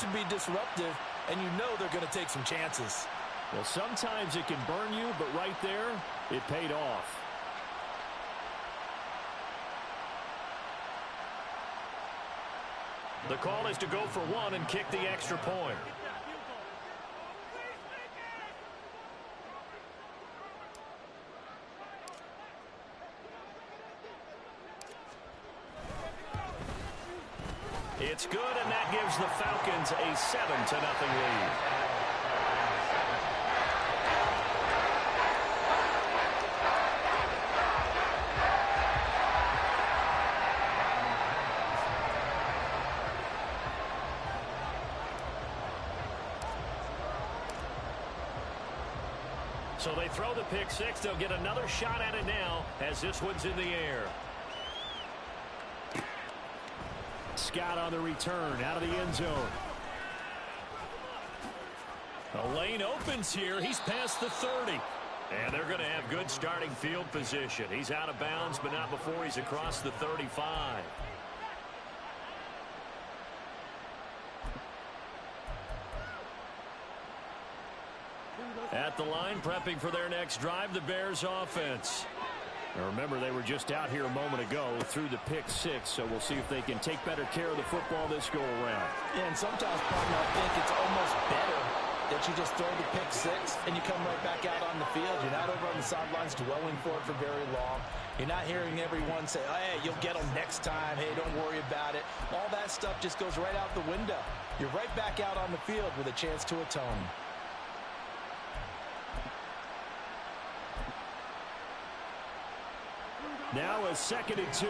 to be disruptive, and you know they're going to take some chances. Well, sometimes it can burn you, but right there, it paid off. The call is to go for one and kick the extra point. It's good, and that gives the Falcons a 7-0 lead. So they throw the pick six. They'll get another shot at it now as this one's in the air. Scott on the return out of the end zone. The lane opens here. He's past the 30. And they're going to have good starting field position. He's out of bounds, but not before he's across the 35. At the line, prepping for their next drive, the Bears offense. Now remember, they were just out here a moment ago through the pick six, so we'll see if they can take better care of the football this go-around. Yeah, and sometimes, partner, I think it's almost better that you just throw the pick six and you come right back out on the field. You're not over on the sidelines dwelling for it for very long. You're not hearing everyone say, oh, hey, you'll get them next time. Hey, don't worry about it. All that stuff just goes right out the window. You're right back out on the field with a chance to atone. Now a 2nd and 2.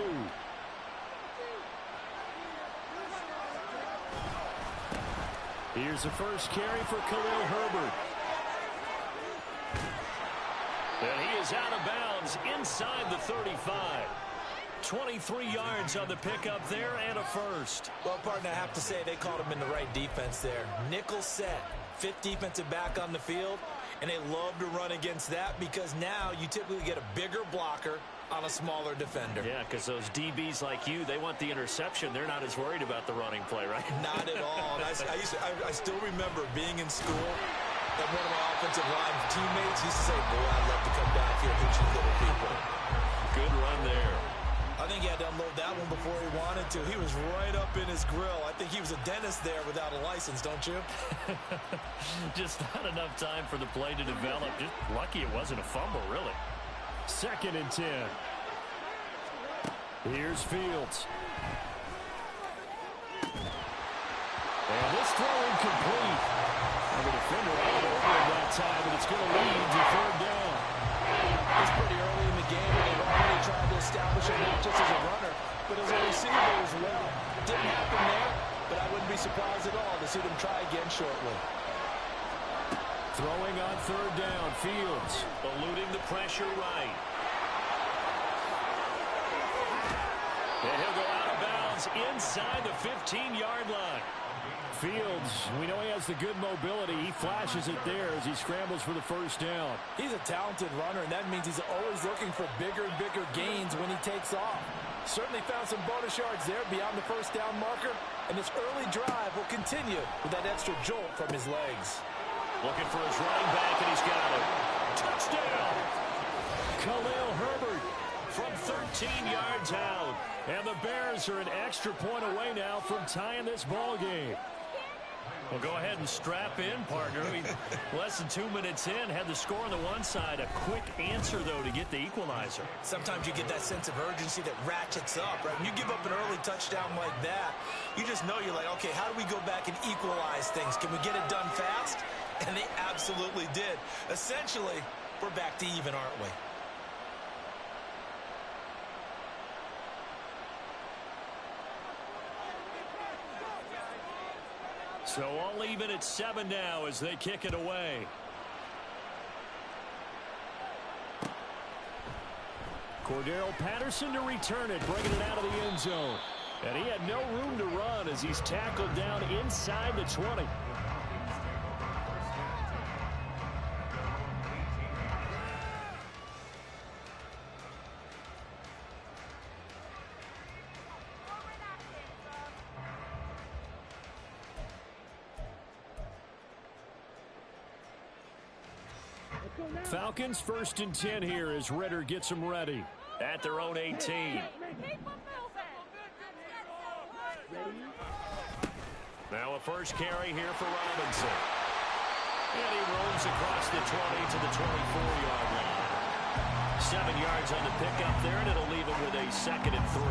Here's the first carry for Khalil Herbert. And he is out of bounds inside the 35. 23 yards on the pickup there and a first. Well, partner, I have to say they called him in the right defense there. Nickel set, 5th defensive back on the field, and they love to run against that because now you typically get a bigger blocker on a smaller defender. Yeah, because those DBs like you, they want the interception. They're not as worried about the running play, right? Not at all. And I still remember being in school, and one of my offensive line teammates used to say, boy, I'd love to come back here and hit you little people. Good run there. I think he had to unload that one before he wanted to. He was right up in his grill. I think he was a dentist there without a license, don't you? Just not enough time for the play to develop. Just lucky it wasn't a fumble, really. 2nd and 10. Here's Fields. And this throw incomplete. And the defender out over him that time, and it's going to lead to 3rd down. It's pretty early in the game, and they've already tried to establish him not just as a runner, but as a receiver as well. Didn't happen there, but I wouldn't be surprised at all to see them try again shortly. Throwing on 3rd down, Fields eluding the pressure right. And he'll go out of bounds inside the 15-yard line. Fields, we know he has the good mobility. He flashes it there as he scrambles for the 1st down. He's a talented runner, and that means he's always looking for bigger and bigger gains when he takes off. Certainly found some bonus yards there beyond the 1st down marker, and this early drive will continue with that extra jolt from his legs. Looking for his running back, and he's got it. Touchdown! Khalil Herbert from 13 yards out. And the Bears are an extra point away now from tying this ball game. Well, go ahead and strap in, partner. Less than 2 minutes in, had the score on the one side. A quick answer, though, to get the equalizer. Sometimes you get that sense of urgency that ratchets up, right? When you give up an early touchdown like that, you just know you're like, okay, how do we go back and equalize things? Can we get it done fast? And they absolutely did. Essentially, we're back to even, aren't we? So all even at 7 now as they kick it away. Cordero Patterson to return it, bringing it out of the end zone. And he had no room to run as he's tackled down inside the 20. Falcons 1st and 10 here as Ritter gets them ready at their own 18. Now a first carry here for Robinson. And he roams across the 20 to the 24-yard line. 7 yards on the pickup there, and it'll leave him with a 2nd and 3.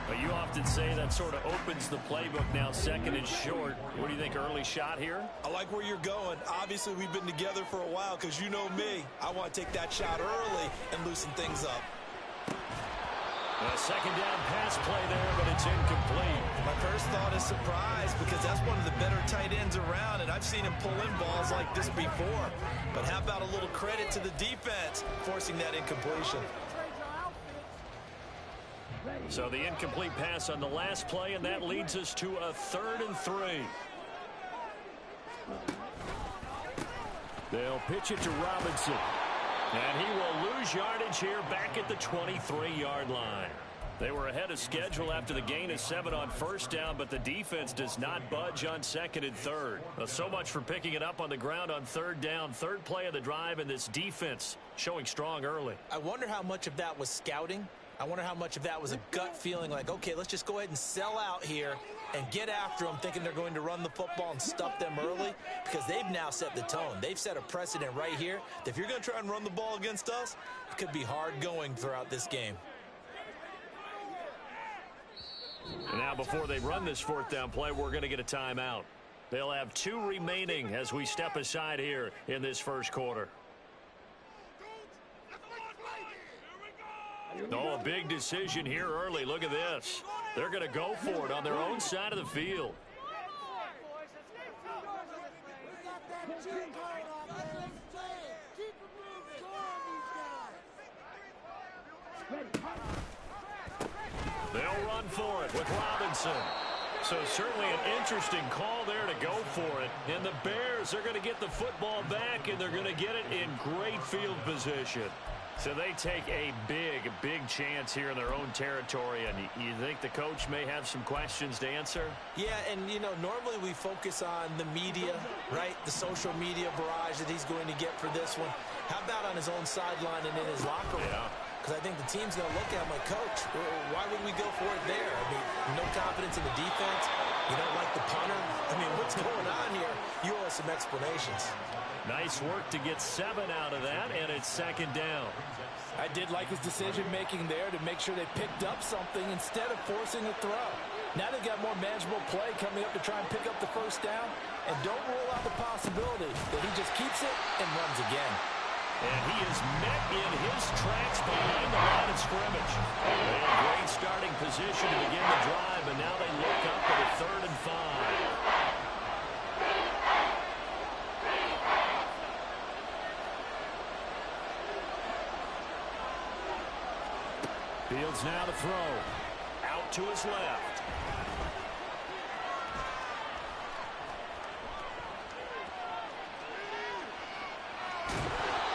But you often say that sort of opens the playbook now, 2nd and short. What do you think, early shot here? I like where you're going. Obviously, we've been together for a while because you know me. I want to take that shot early and loosen things up. A 2nd down pass play there, but it's incomplete. My first thought is surprise because that's one of the better tight ends around, and I've seen him pull in balls like this before. But how about a little credit to the defense forcing that incompletion? So the incomplete pass on the last play, and that leads us to a 3rd and 3. They'll pitch it to Robinson. And he will lose yardage here back at the 23-yard line. They were ahead of schedule after the gain of 7 on 1st down, but the defense does not budge on 2nd and 3rd. So much for picking it up on the ground on 3rd down. 3rd play of the drive, and this defense showing strong early. I wonder how much of that was scouting. I wonder how much of that was a gut feeling like, okay, let's just go ahead and sell out here and get after them, thinking they're going to run the football and stuff them early, because they've now set the tone. They've set a precedent right here that if you're going to try and run the ball against us, it could be hard going throughout this game. And now before they run this 4th down play, we're going to get a timeout. They'll have 2 remaining as we step aside here in this 1st quarter. Oh, a big decision here early. Look at this. They're going to go for it on their own side of the field. They'll run for it with Robinson. So certainly an interesting call there to go for it. And the Bears are going to get the football back, and they're going to get it in great field position. So they take a big chance here in their own territory, and you think the coach may have some questions to answer? Yeah, and, you know, normally we focus on the media, right, the social media barrage that he's going to get for this one. How about on his own sideline and in his locker room? Because I think the team's going to look at him like, Coach, why would we go for it there? I mean, no confidence in the defense. You don't like the punter. I mean, what's going on here? You owe us some explanations. Nice work to get 7 out of that, and it's 2nd down. I did like his decision-making there to make sure they picked up something instead of forcing a throw. Now they've got more manageable play coming up to try and pick up the 1st down, and don't rule out the possibility that he just keeps it and runs again. And he is met in his tracks behind the line of scrimmage. They had great starting position to begin the drive, and now they look up at a 3rd and 5. Fields now to throw. Out to his left.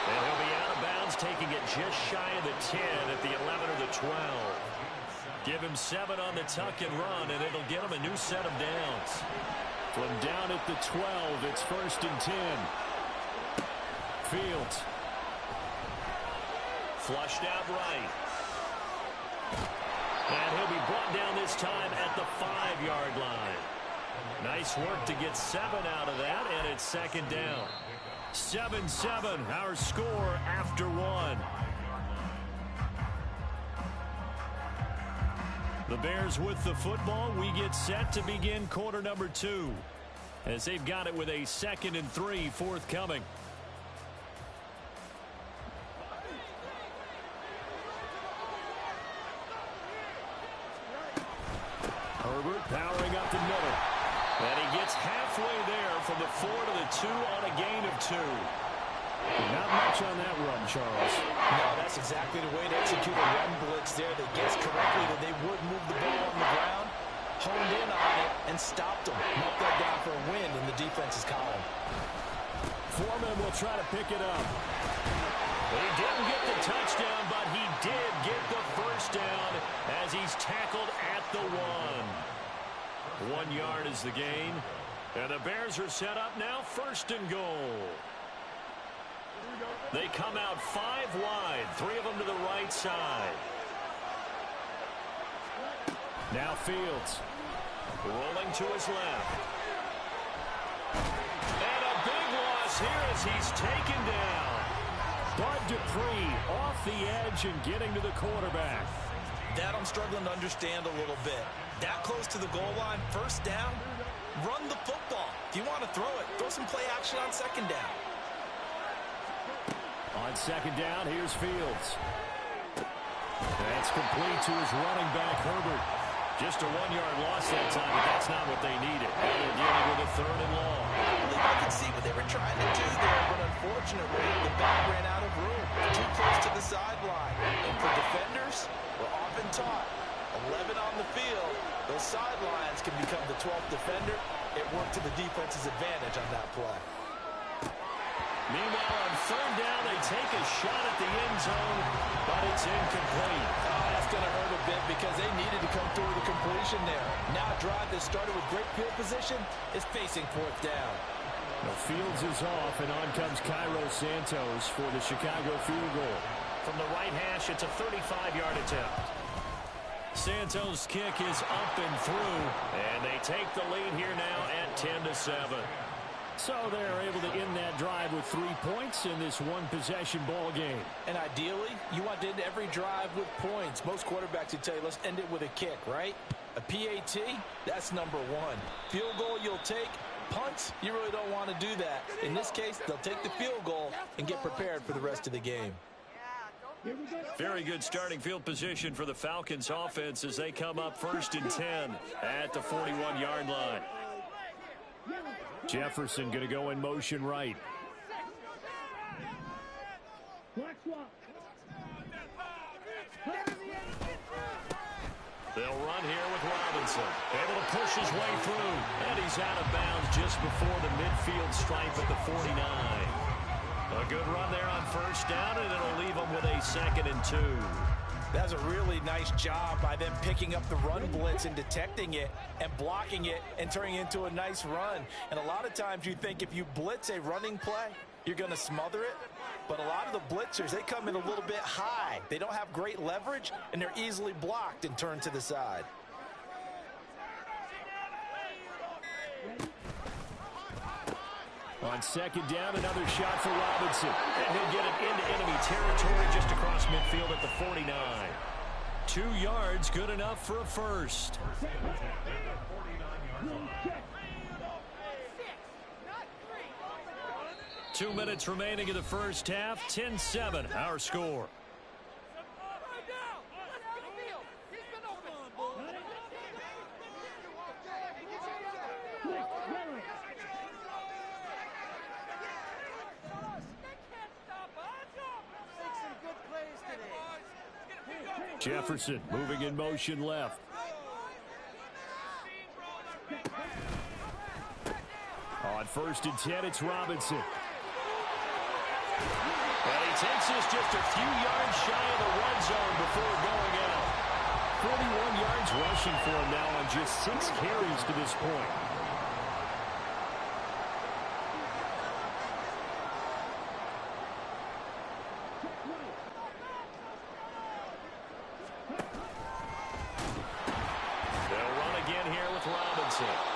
And he'll be out of bounds, taking it just shy of the 10 at the 11 or the 12. Give him 7 on the tuck and run, and it'll get him a new set of downs. From down at the 12, it's 1st and 10. Fields. Flushed out right. And he'll be brought down this time at the 5-yard line. Nice work to get 7 out of that, and it's 2nd down. 7-7, our score after 1. The Bears with the football. We get set to begin quarter number 2 as they've got it with a 2nd and 3 forthcoming. Herbert powering up the middle. And he gets halfway there from the 4 to the 2 on a gain of 2. Not much on that run, Charles. No, that's exactly the way to execute a run blitz there. They guessed correctly that they would move the ball on the ground, honed in on it, and stopped them. Knocked that down for a win in the defense's column. Foreman will try to pick it up. He didn't get the touchdown, but he did get the 1st down as he's tackled at the 1. 1 yard is the gain. And the Bears are set up now, 1st and goal. They come out 5 wide, 3 of them to the right side. Now Fields. Rolling to his left. And a big loss here as he's taken down. Bud Dupree off the edge and getting to the quarterback. That I'm struggling to understand a little bit. That close to the goal line, first down, run the football. If you want to throw it, throw some play action on second down. On second down, here's Fields. That's complete to his running back, Herbert. Just a 1-yard loss that time, but that's not what they needed. They're dealing with a 3rd and long. I believe I could see what they were trying to do there, but unfortunately, the back ran out of room. Too close to the sideline. And for defenders, we're often taught, 11 on the field, those sidelines can become the 12th defender. It worked to the defense's advantage on that play. Meanwhile, on 3rd down, they take a shot at the end zone, but it's incomplete. Oh, that's going to hurt a bit because they needed to come through the completion there. Now a drive that started with great field position is facing 4th down. Well, Fields is off, and on comes Cairo Santos for the Chicago field goal. From the right hash, it's a 35-yard attempt. Santos' kick is up and through, and they take the lead here now at 10-7. So they're able to end that drive with 3 points in this one-possession ball game. And ideally, you want to end every drive with points. Most quarterbacks would tell you, let's end it with a kick, right? A PAT, that's number 1. Field goal you'll take. Punts, you really don't want to do that. In this case, they'll take the field goal and get prepared for the rest of the game. Very good starting field position for the Falcons offense as they come up 1st and 10 at the 41-yard line. Jefferson going to go in motion right. They'll run here with Robinson. Able to push his way through. And he's out of bounds just before the midfield stripe at the 49. A good run there on 1st down, and it'll leave them with a 2nd and 2. That's a really nice job by them picking up the run blitz and detecting it and blocking it and turning it into a nice run. And a lot of times you think if you blitz a running play, you're going to smother it. But a lot of the blitzers, they come in a little bit high. They don't have great leverage, and they're easily blocked and turned to the side. On 2nd down, another shot for Robinson. And he'll get it into enemy territory just across midfield at the 49. 2 yards, good enough for a first. 2 minutes remaining in the first half. 10-7, our score. Jefferson moving in motion left. On 1st and 10, it's Robinson. And he takes this just a few yards shy of the red zone before going out. 41 yards rushing for him now on just 6 carries to this point.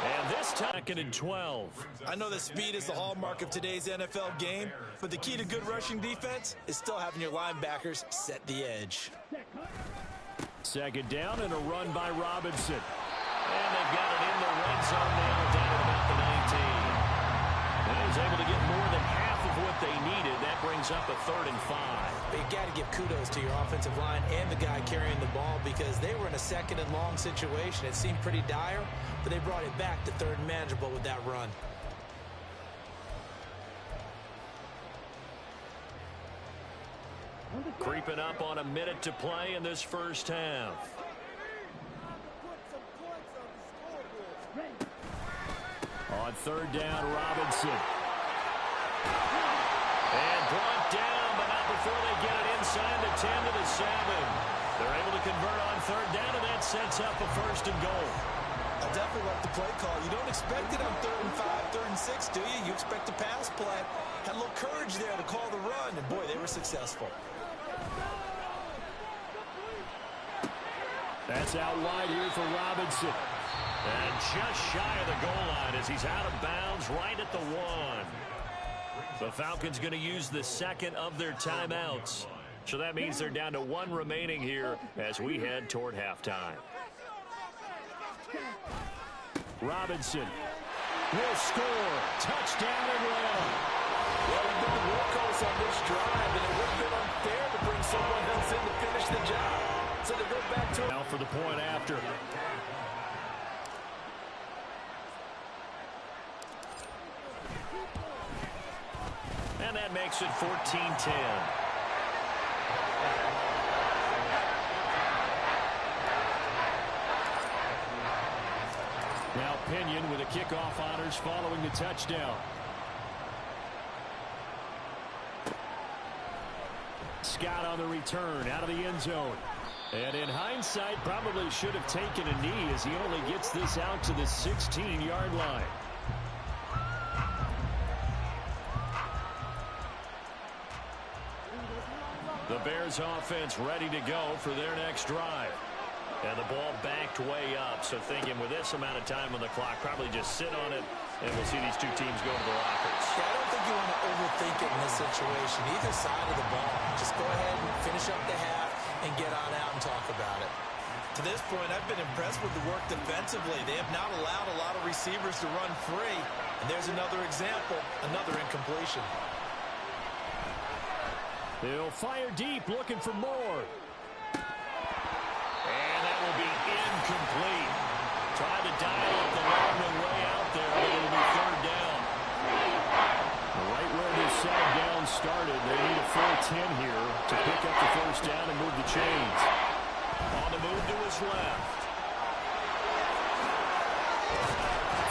And this time, 2nd and 12. I know that speed is the hallmark of today's NFL game, but the key to good rushing defense is still having your linebackers set the edge. 2nd down and a run by Robinson. And they've got it in the red zone now down at about the 19. And he was able to get more than half of what they needed. That brings up a 3rd and 5. But you got to give kudos to your offensive line and the guy carrying the ball because they were in a 2nd and long situation. It seemed pretty dire, but they brought it back to 3rd and manageable with that run. Creeping up on a minute to play in this first half. On 3rd down, Robinson. And brought down, but not before they get it inside the 10 to the 7. They're able to convert on 3rd down, and that sets up a 1st and goal. I definitely like the play call. You don't expect it on 3rd and 5, 3rd and 6, do you? You expect a pass play. Had a little courage there to call the run, and boy, they were successful. That's out wide here for Robinson. And just shy of the goal line as he's out of bounds right at the 1. The Falcons going to use the second of their timeouts. So that means they're down to 1 remaining here as we head toward halftime. Robinson will score. Touchdown Atlanta. Well, we've been the workhorse on this drive, and it would have been unfair to bring someone else in to finish the job. So they go back to now for the point after. And that makes it 14-10. Now Pinion with a kickoff honors following the touchdown. Scott on the return out of the end zone. And in hindsight, probably should have taken a knee as he only gets this out to the 16-yard line. The Bears offense ready to go for their next drive. And the ball backed way up, so thinking with this amount of time on the clock, probably just sit on it, and we'll see these two teams go to the lockers. Yeah, I don't think you want to overthink it in this situation. Either side of the ball. Just go ahead and finish up the half and get on out and talk about it. To this point, I've been impressed with the work defensively. They have not allowed a lot of receivers to run free. And there's another example, another incompletion. They'll fire deep, looking for more. And that will be incomplete. Tried to dial up the long one way out there, but it'll be 3rd down. Right where this second down started, they need a full 10 here to pick up the 1st down and move the chains. On the move to his left.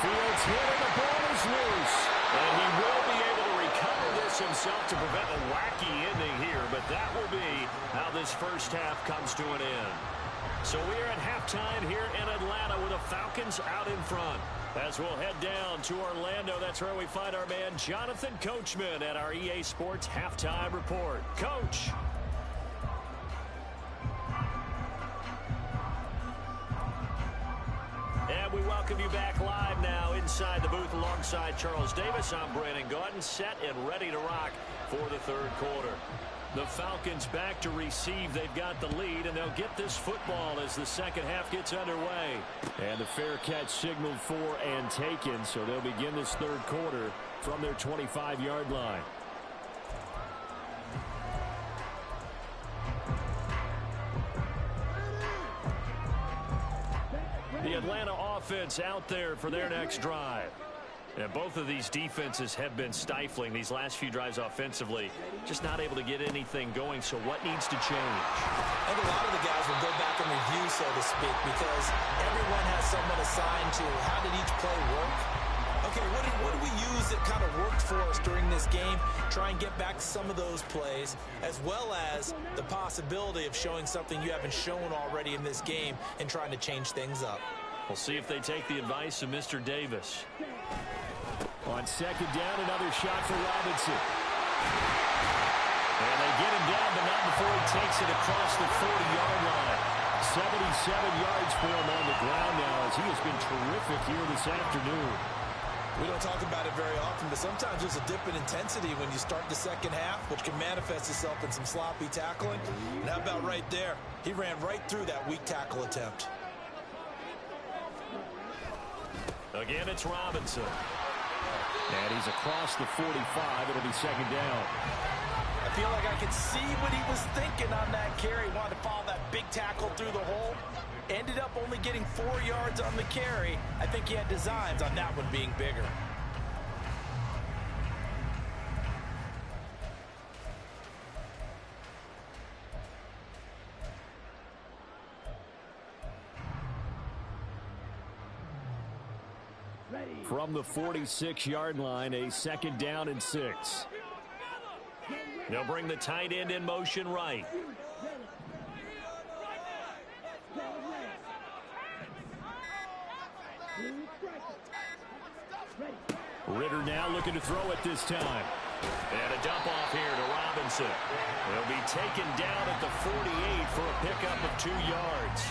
Fields hit and the ball is loose. And he will be able to recover this himself to prevent a wacky ending here, but that will be how this first half comes to an end. So we are at halftime here in Atlanta with the Falcons out in front. As we'll head down to Orlando, that's where we find our man Jonathan Coachman at our EA Sports Halftime Report. Coach. And we welcome you back live now inside the booth alongside Charles Davis. I'm Brandon Gaudin, set and ready to rock for the 3rd quarter. The Falcons back to receive. They've got the lead, and they'll get this football as the second half gets underway. And the fair catch signaled for and taken, so they'll begin this 3rd quarter from their 25-yard line. The Atlanta offense out there for their next drive. And both of these defenses have been stifling these last few drives offensively. Just not able to get anything going, so what needs to change? I think a lot of the guys will go back and review, so to speak, because everyone has someone assigned to how did each play work. Okay, what do we use that kind of worked for us during this game? Try and get back to some of those plays, as well as the possibility of showing something you haven't shown already in this game and trying to change things up. We'll see if they take the advice of Mr. Davis. On 2nd down, another shot for Robinson. And they get him down, but not before he takes it across the 40-yard line. 77 yards for him on the ground now, as he has been terrific here this afternoon. We don't talk about it very often, but sometimes there's a dip in intensity when you start the second half, which can manifest itself in some sloppy tackling. And how about right there? He ran right through that weak tackle attempt. Again, it's Robinson. And he's across the 45. It'll be 2nd down. I feel like I could see what he was thinking on that carry. Wanted to follow that big tackle through the hole. Ended up only getting 4 yards on the carry. I think he had designs on that one being bigger. From the 46-yard line, a 2nd down and 6. They'll bring the tight end in motion right. Ritter now looking to throw it this time. And a dump off here to Robinson. He'll be taken down at the 48 for a pickup of 2 yards.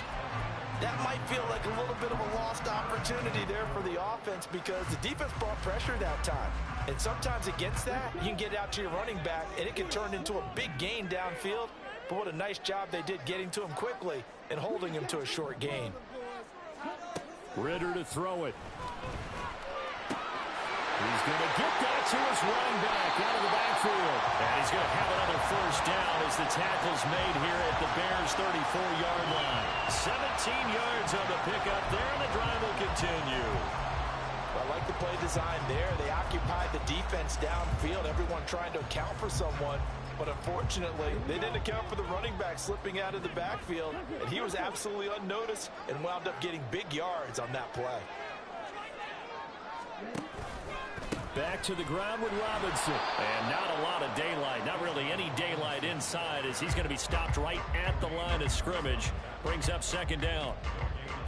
That might feel like a little bit of a lost opportunity there for the offense because the defense brought pressure that time. And sometimes against that, you can get out to your running back, and it can turn into a big gain downfield. But what a nice job they did getting to him quickly and holding him to a short gain. Ritter to throw it. He's going to get that to his running back out of the backfield. And he's going to have another first down as the tackle's made here at the Bears' 34-yard line. 17 yards on the pickup there, and the drive will continue. I like the play design there. They occupied the defense downfield, everyone trying to account for someone. But unfortunately, they didn't account for the running back slipping out of the backfield, and he was absolutely unnoticed and wound up getting big yards on that play. Back to the ground with Robinson. And not a lot of daylight, not really any daylight inside as he's going to be stopped right at the line of scrimmage. Brings up second down.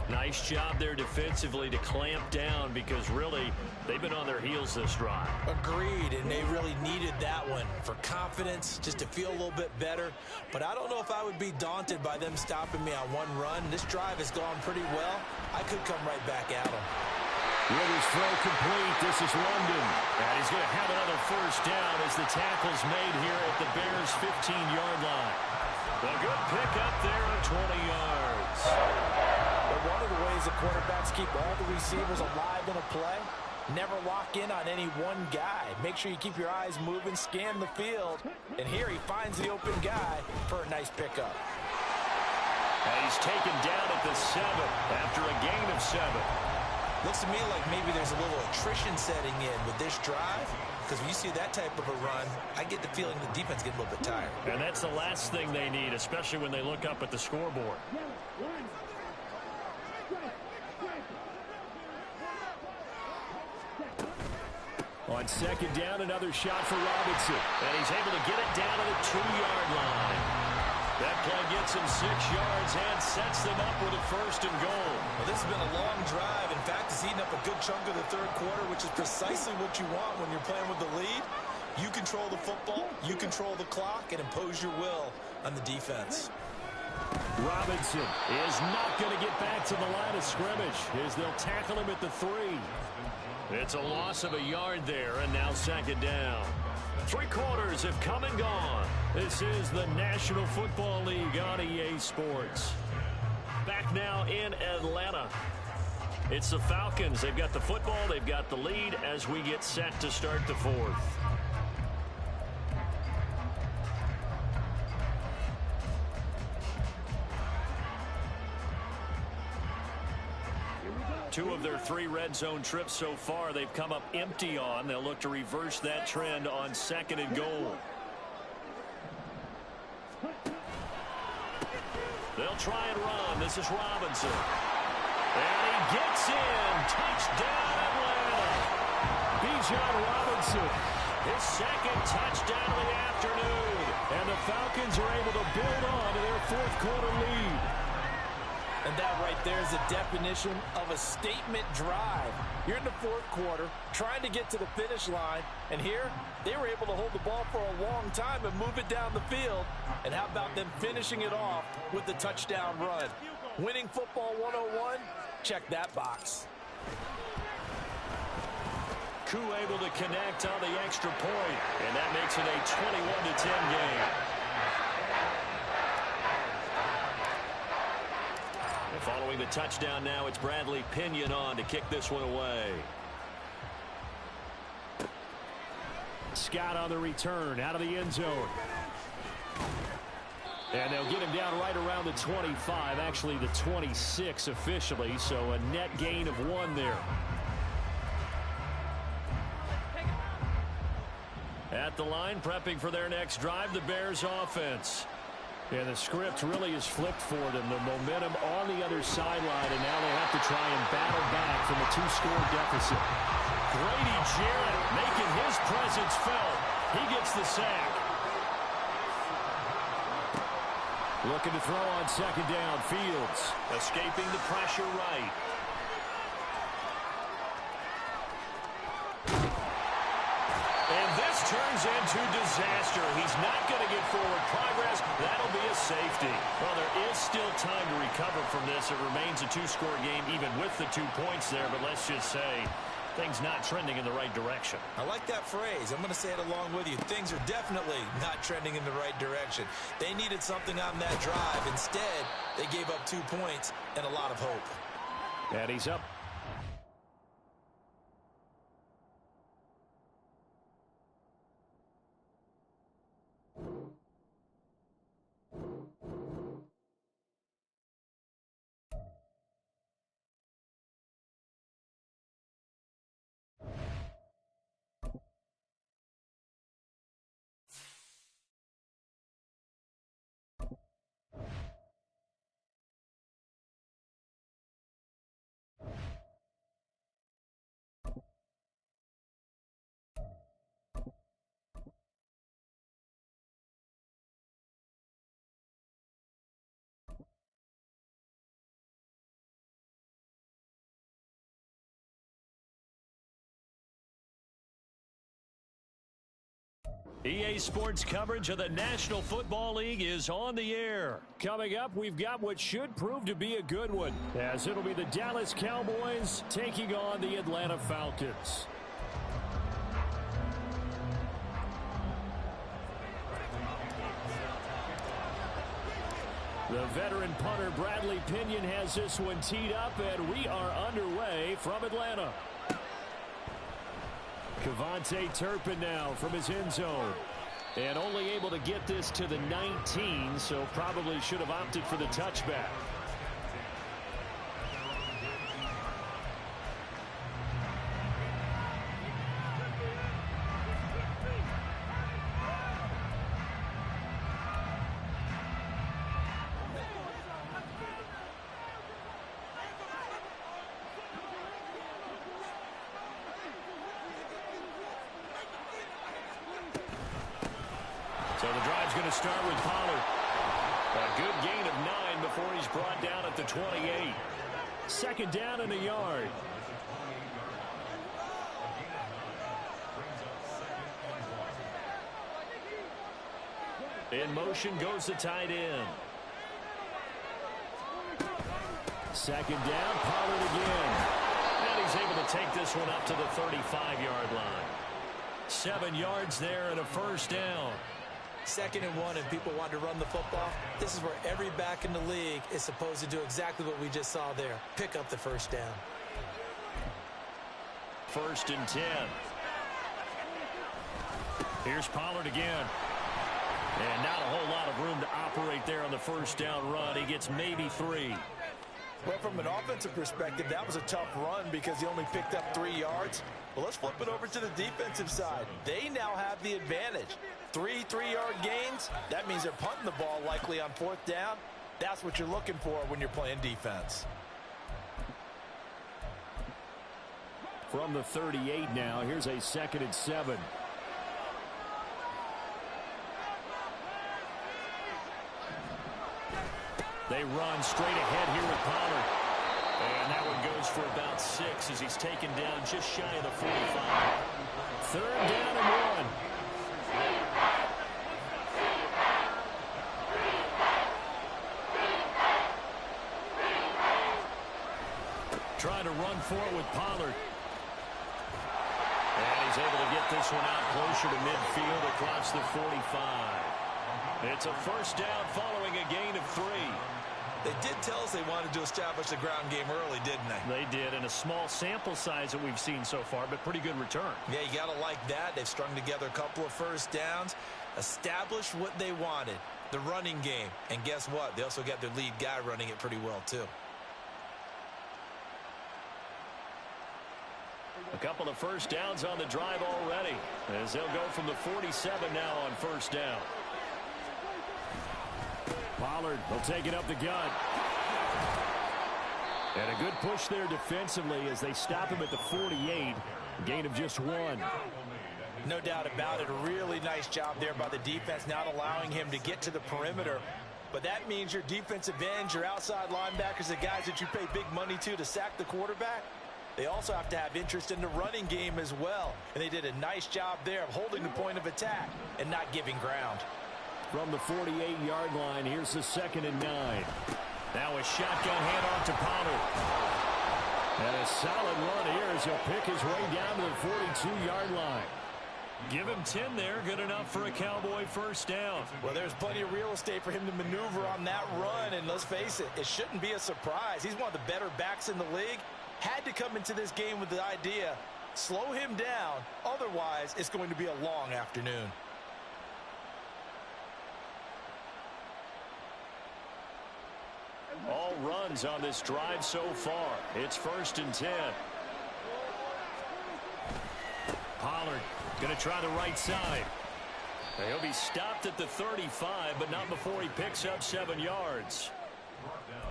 Nice job there defensively to clamp down because really they've been on their heels this drive. Agreed, and they really needed that one for confidence, just to feel a little bit better. But I don't know if I would be daunted by them stopping me on one run. This drive has gone pretty well. I could come right back at them. Ritter's throw complete. This is London. And he's going to have another first down as the tackle's made here at the Bears' 15-yard line. A good pickup there of 20 yards. But one of the ways the quarterbacks keep all the receivers alive in a play, never lock in on any one guy. Make sure you keep your eyes moving, scan the field. And here he finds the open guy for a nice pickup. And he's taken down at the 7 after a gain of 7. Looks to me like maybe there's a little attrition setting in with this drive, because when you see that type of a run, I get the feeling the defense gets a little bit tired. And that's the last thing they need, especially when they look up at the scoreboard. On second down, another shot for Robinson. And he's able to get it down to the 2-yard line. That play gets him 6 yards and sets them up with a first and goal. Well, this has been a long drive. In fact, it's eaten up a good chunk of the third quarter, which is precisely what you want when you're playing with the lead. You control the football, you control the clock, and impose your will on the defense. Robinson is not going to get back to the line of scrimmage as they'll tackle him at the 3. It's a loss of a yard there, and now second down. 3 quarters have come and gone. This is the National Football League on EA Sports. Back now in Atlanta. It's the Falcons. They've got the football. They've got the lead as we get set to start the 4th. Two of their 3 red zone trips so far they've come up empty on. They'll look to reverse that trend on second and goal. They'll try and run. This is Robinson. And he gets in. Touchdown, Atlanta. Bijan Robinson. His second touchdown of the afternoon. And the Falcons are able to build on to their 4th quarter lead. And that right there is the definition of a statement drive. You're in the 4th quarter, trying to get to the finish line, and here they were able to hold the ball for a long time and move it down the field. And how about them finishing it off with the touchdown run? Winning football 101? Check that box. Koo able to connect on the extra point, and that makes it a 21-10 game. Following the touchdown now, it's Bradley Pinion on to kick this one away. Scott on the return out of the end zone. And they'll get him down right around the 25, actually the 26 officially, so a net gain of 1 there. At the line, prepping for their next drive, the Bears offense. And the script really is flipped for them. The momentum on the other sideline, and now they have to try and battle back from a 2-score deficit. Grady Jarrett making his presence felt. He gets the sack. Looking to throw on second down. Fields escaping the pressure right. turns into disaster. He's not going to get forward progress. That'll be a safety. Well, there is still time to recover from this. It remains a two-score game even with the 2 points there, but let's just say things not trending in the right direction. I like that phrase. I'm going to say it along with you. Things are definitely not trending in the right direction. They needed something on that drive. Instead, they gave up 2 points and a lot of hope. And he's up. EA Sports coverage of the National Football League is on the air. Coming up, we've got what should prove to be a good one, as it'll be the Dallas Cowboys taking on the Atlanta Falcons. The veteran punter Bradley Pinion has this one teed up, and we are underway from Atlanta. Cavante Turpin now from his end zone. And only able to get this to the 19, so probably should have opted for the touchback. So the drive's going to start with Pollard. A good gain of 9 before he's brought down at the 28. Second down and a yard. In motion goes the tight end. Second down, Pollard again. And he's able to take this one up to the 35-yard line. 7 yards there and a first down. 2nd and 1 and people want to run the football. This is where every back in the league is supposed to do exactly what we just saw there. Pick up the first down. 1st and 10. Here's Pollard again. And not a whole lot of room to operate there on the first down run. He gets maybe 3. Well, from an offensive perspective, that was a tough run because he only picked up 3 yards. Well, let's flip it over to the defensive side. They now have the advantage. 3 3-yard gains. That means they're punting the ball likely on 4th down. That's what you're looking for when you're playing defense. From the 38 now, here's a 2nd and 7. They run straight ahead here with Pollard. And that one goes for about 6 as he's taken down just shy of the 45. 3rd down and 1. Trying to run for it with Pollard. And he's able to get this one out closer to midfield across the 45. It's a first down following a gain of 3. They did tell us they wanted to establish the ground game early, didn't they? They did, in a small sample size that we've seen so far, but pretty good return. Yeah, you got to like that. They've strung together a couple of first downs, established what they wanted, the running game. And guess what? They also got their lead guy running it pretty well, too. A couple of first downs on the drive already, as they'll go from the 47 now on first down. Pollard will take it up the gut. And a good push there defensively as they stop him at the 48. Gain of just 1. No doubt about it. A really nice job there by the defense, not allowing him to get to the perimeter. But that means your defensive ends, your outside linebackers, the guys that you pay big money to sack the quarterback, they also have to have interest in the running game as well. And they did a nice job there of holding the point of attack and not giving ground. From the 48-yard line, here's the 2nd and 9. Now a shotgun handoff to Pollard. And a solid run here as he'll pick his way down to the 42-yard line. Give him 10 there, good enough for a Cowboy first down. Well, there's plenty of real estate for him to maneuver on that run, and let's face it, it shouldn't be a surprise. He's one of the better backs in the league. Had to come into this game with the idea, slow him down, otherwise it's going to be a long afternoon. All runs on this drive so far. It's 1st and 10. Pollard going to try the right side. He'll be stopped at the 35, but not before he picks up 7 yards.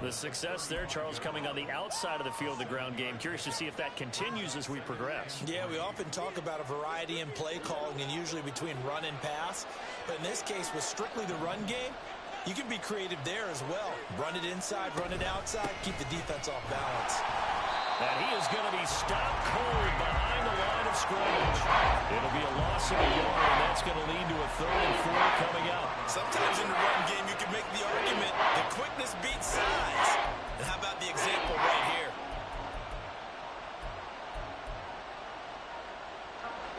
The success there, Charles, coming on the outside of the field, the ground game. Curious to see if that continues as we progress. Yeah, we often talk about a variety in play calling and usually between run and pass. But in this case, with strictly the run game, you can be creative there as well. Run it inside, run it outside, keep the defense off balance. And he is going to be stopped cold behind the line of scrimmage. It'll be a loss of a yard, and that's going to lead to a 3rd and 4 coming up. Sometimes in the run game, you can make the argument that quickness beats size. And how about the example right here?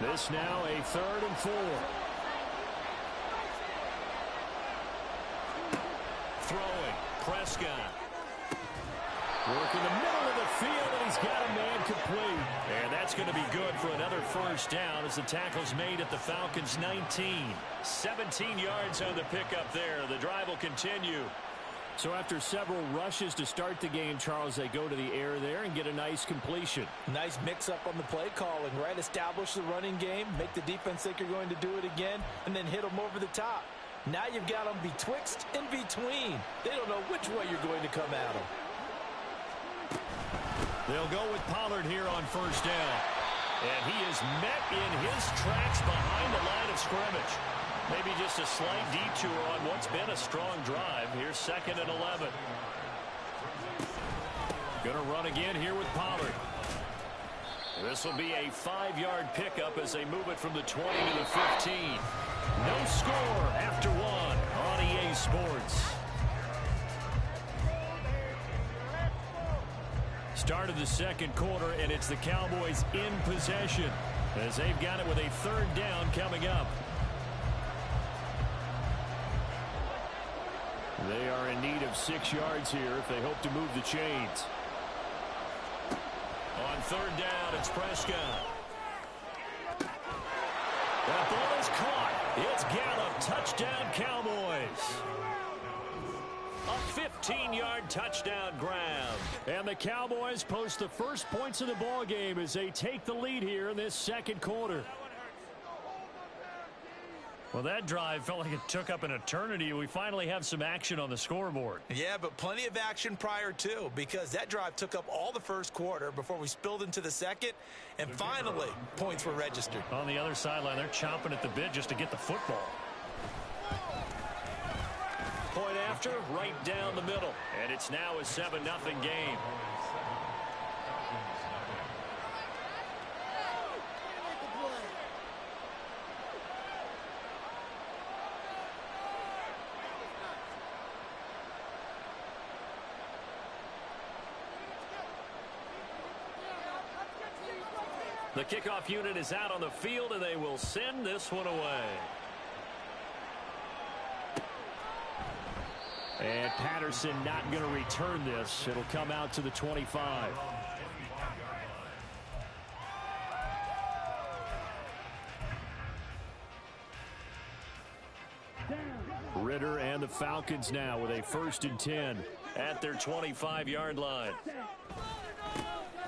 This now a 3rd and 4. Throwing, Prescott. Working the middle of the field, and he's got a man complete. And that's going to be good for another first down as the tackle's made at the Falcons' 19. 17 yards on the pickup there. The drive will continue. So after several rushes to start the game, Charles, they go to the air there and get a nice completion. Nice mix-up on the play calling, right? Establish the running game, make the defense think you're going to do it again, and then hit them over the top. Now you've got them betwixt and between. They don't know which way you're going to come at them. They'll go with Pollard here on first down. And he is met in his tracks behind the line of scrimmage. Maybe just a slight detour on what's been a strong drive. Here's 2nd and 11. Going to run again here with Pollard. This will be a 5-yard pickup as they move it from the 20 to the 15. No score after 1 on EA Sports. Start of the 2nd quarter, and it's the Cowboys in possession as they've got it with a 3rd down coming up. They are in need of 6 yards here if they hope to move the chains. On 3rd down, it's Prescott. That ball is caught. It's Gallup. Touchdown, Cowboys. A 15-yard touchdown grab. And the Cowboys post the first points of the ball game as they take the lead here in this 2nd quarter. Well, that drive felt like it took up an eternity. We finally have some action on the scoreboard. Yeah, but plenty of action prior to, because that drive took up all the first quarter before we spilled into the 2nd, and finally, points were registered. On the other sideline, they're chomping at the bit just to get the football. Point after, right down the middle. And it's now a 7-0 game. The kickoff unit is out on the field, and they will send this one away. And Patterson not going to return this. It'll come out to the 25. Ritter and the Falcons now with a 1st and 10 at their 25-yard line.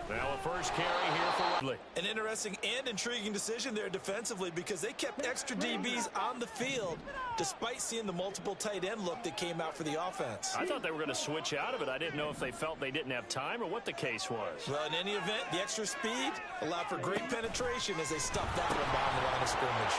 Now a first carry here for Ridley. An interesting and intriguing decision there defensively because they kept extra DBs on the field despite seeing the multiple tight end look that came out for the offense. I thought they were going to switch out of it. I didn't know if they felt they didn't have time or what the case was. Well, in any event, the extra speed allowed for great penetration as they stuffed that one behind the line of scrimmage.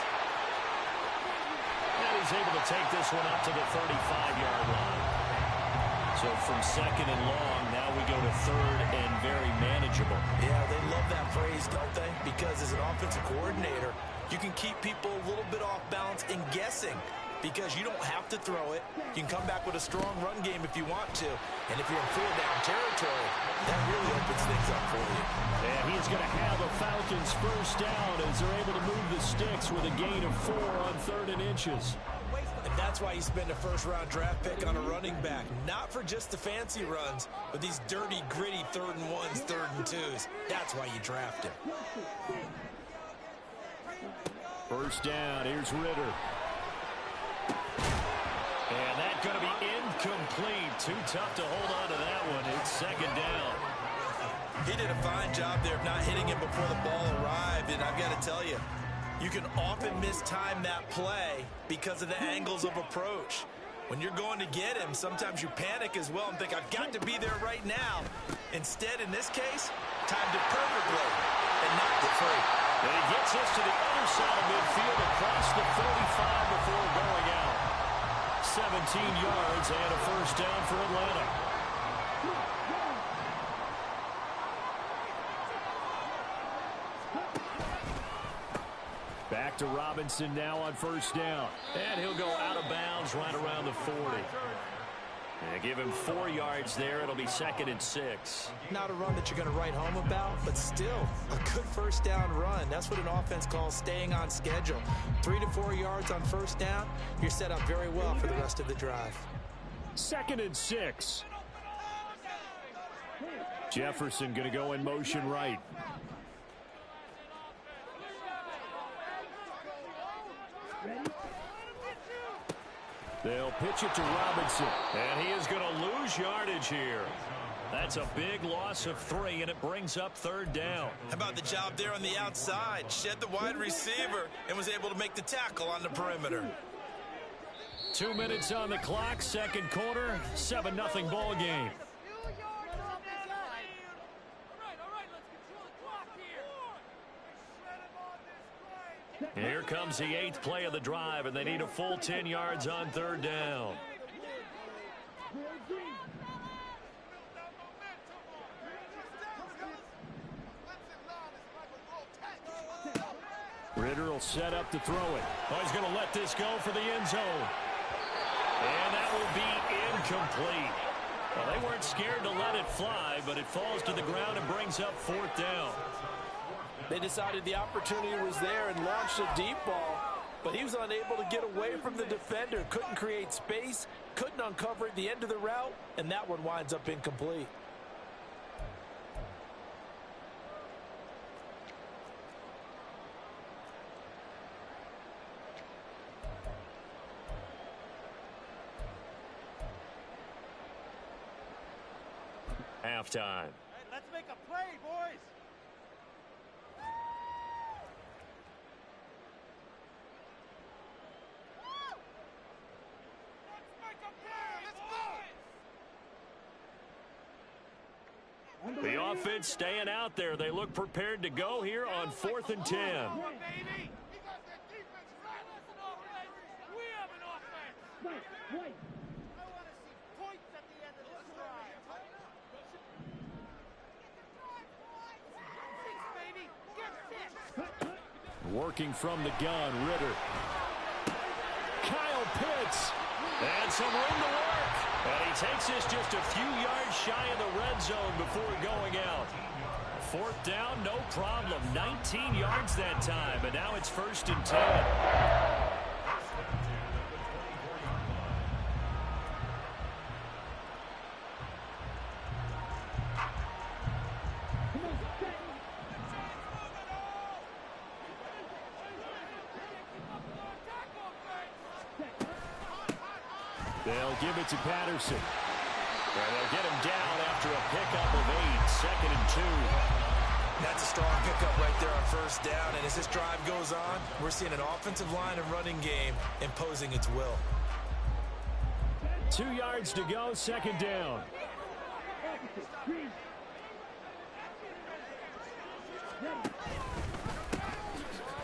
And he's able to take this one up to the 35-yard line. So from second and long, now we go to third and very manageable. Yeah, they love that phrase, don't they? Because as an offensive coordinator, you can keep people a little bit off balance and guessing because you don't have to throw it. You can come back with a strong run game if you want to. And if you're in four-down territory, that really opens things up for you. And he's going to have a Falcons first down as they're able to move the sticks with a gain of 4 on 3rd and inches. And that's why you spend a first-round draft pick on a running back. Not for just the fancy runs, but these dirty, gritty 3rd and 1s, 3rd and 2s. That's why you draft him. First down, here's Ritter. And that's going to be incomplete. Too tough to hold on to that one. It's 2nd down. He did a fine job there of not hitting him before the ball arrived. And I've got to tell you, you can often mistime that play because of the angles of approach. When you're going to get him, sometimes you panic as well and think, I've got to be there right now. Instead, in this case, timed it perfectly and knocked it free. And he gets us to the other side of midfield across the 35 before going out. 17 yards and a first down for Atlanta. Back to Robinson now on first down. And he'll go out of bounds right around the 40. And give him 4 yards there. It'll be 2nd and 6. Not a run that you're going to write home about, but still a good first down run. That's what an offense calls staying on schedule. 3 to 4 yards on first down. You're set up very well for the rest of the drive. 2nd and 6. Jefferson going to go in motion right. They'll pitch it to Robinson. And he is going to lose yardage here. That's a big loss of 3, and it brings up 3rd down. How about the job there on the outside? Shed the wide receiver and was able to make the tackle on the perimeter. 2 minutes on the clock, 2nd quarter, 7-0 ball game. Here comes the 8th play of the drive, and they need a full 10 yards on 3rd down. Ritter will set up to throw it. Oh, he's going to let this go for the end zone. And that will be incomplete. Well, they weren't scared to let it fly, but it falls to the ground and brings up 4th down. They decided the opportunity was there and launched a deep ball, but he was unable to get away from the defender. Couldn't create space, couldn't uncover at the end of the route, and that one winds up incomplete. Halftime. Hey, let's make a play, boys. The offense staying out there. They look prepared to go here on 4th and 10. Working from the gun, Ritter. Kyle Pitts. And some room to work. And he takes this just a few yards shy of the red zone before going out. 4th down, no problem. 19 yards that time, and now it's 1st and 10. They'll give it to Patterson. And they'll get him down after a pickup of 8, 2nd and 2. That's a strong pickup right there on first down, and as this drive goes on, we're seeing an offensive line and running game imposing its will. 2 yards to go, 2nd down.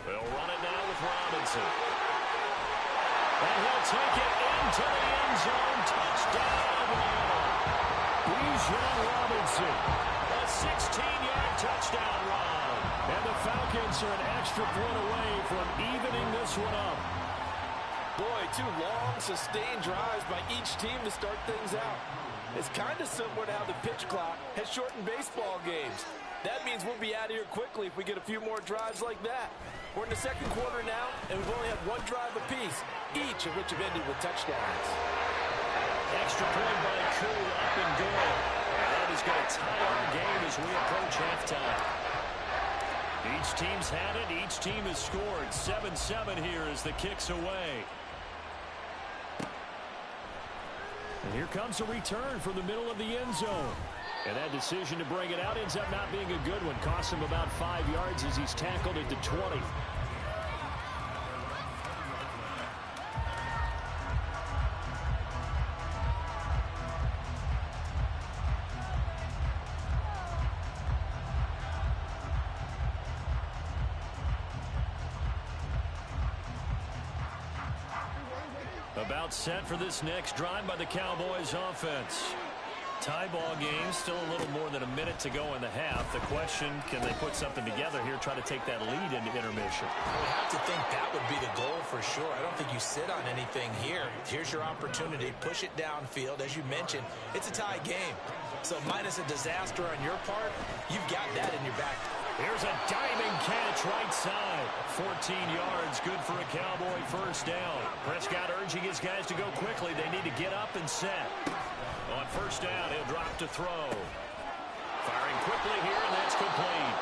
They'll run it now with Robinson. And he'll take it into the end zone. Touchdown, Atlanta. Bijan Robinson, a 16-yard touchdown run. And the Falcons are an extra point away from evening this one up. Boy, 2 long, sustained drives by each team to start things out. It's kind of similar to how the pitch clock has shortened baseball games. That means we'll be out of here quickly if we get a few more drives like that. We're in the second quarter now, and we've only had 1 drive apiece, each of which have ended with touchdowns. Extra point by Crew, up and good. And that is going to tie our game as we approach halftime. Each team's had it. Each team has scored. 7-7 here as the kick's away. And here comes a return from the middle of the end zone. And that decision to bring it out ends up not being a good one. Costs him about 5 yards as he's tackled at the 20. About set for this next drive by the Cowboys offense. Tie ball game, still a little more than a minute to go in the half. The question, can they put something together here, try to take that lead into intermission? I would have to think that would be the goal for sure. I don't think you sit on anything here. Here's your opportunity. Push it downfield. As you mentioned, it's a tie game. So minus a disaster on your part, you've got that in your back. Here's a diving catch right side. 14 yards, good for a Cowboy first down. Prescott urging his guys to go quickly. They need to get up and set. On first down, he'll drop to throw. Firing quickly here, and that's complete.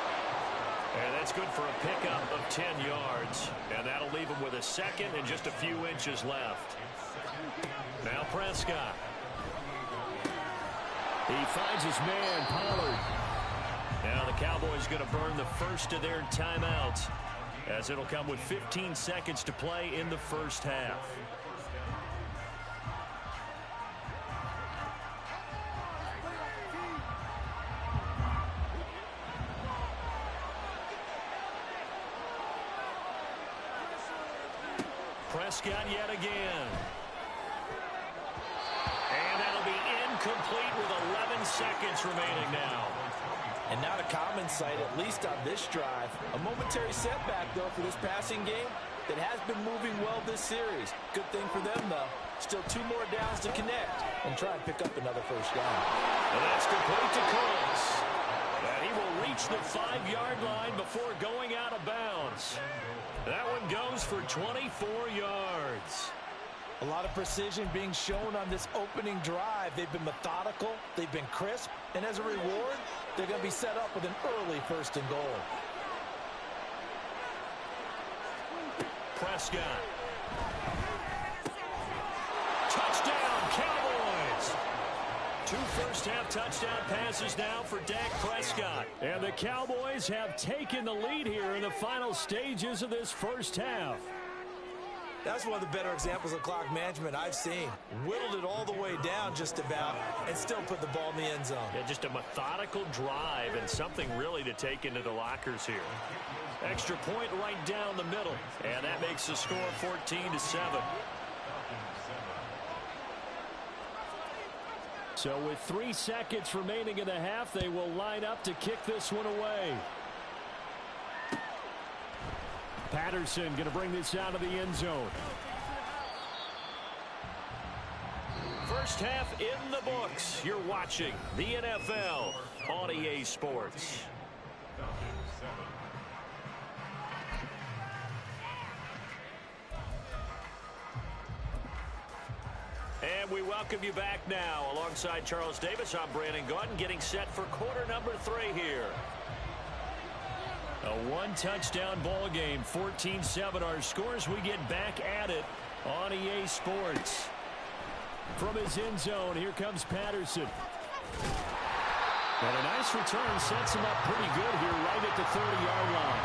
And that's good for a pickup of 10 yards. And that'll leave him with a second and just a few inches left. Now Prescott. He finds his man, Pollard. Now the Cowboys going to burn the first of their timeouts, as it'll come with 15 seconds to play in the first half. Prescott yet again. And that'll be incomplete with 11 seconds remaining now. And not a common sight, at least on this drive. A momentary setback, though, for this passing game that has been moving well this series. Good thing for them, though. Still 2 more downs to connect and try and pick up another first down. And that's complete to Cooks. And he will reach the 5-yard line before going out of bounds. That one goes for 24 yards. A lot of precision being shown on this opening drive. They've been methodical, they've been crisp, and as a reward, they're going to be set up with an early first and goal. Prescott. Touchdown, Cowboys! 2 first-half touchdown passes now for Dak Prescott. And the Cowboys have taken the lead here in the final stages of this first half. That's one of the better examples of clock management I've seen. Whittled it all the way down just about and still put the ball in the end zone. Yeah, just a methodical drive and something really to take into the lockers here. Extra point right down the middle. And that makes the score 14-7. So with 3 seconds remaining in the half, they will line up to kick this one away. Patterson going to bring this out of the end zone. First half in the books. You're watching the NFL on EA Sports. And we welcome you back now. Alongside Charles Davis, I'm Brandon Gaudin, getting set for quarter number 3 here. A 1-touchdown ball game, 14-7 our scores. We get back at it on EA Sports. From his end zone, here comes Patterson. And a nice return sets him up pretty good here right at the 30-yard line.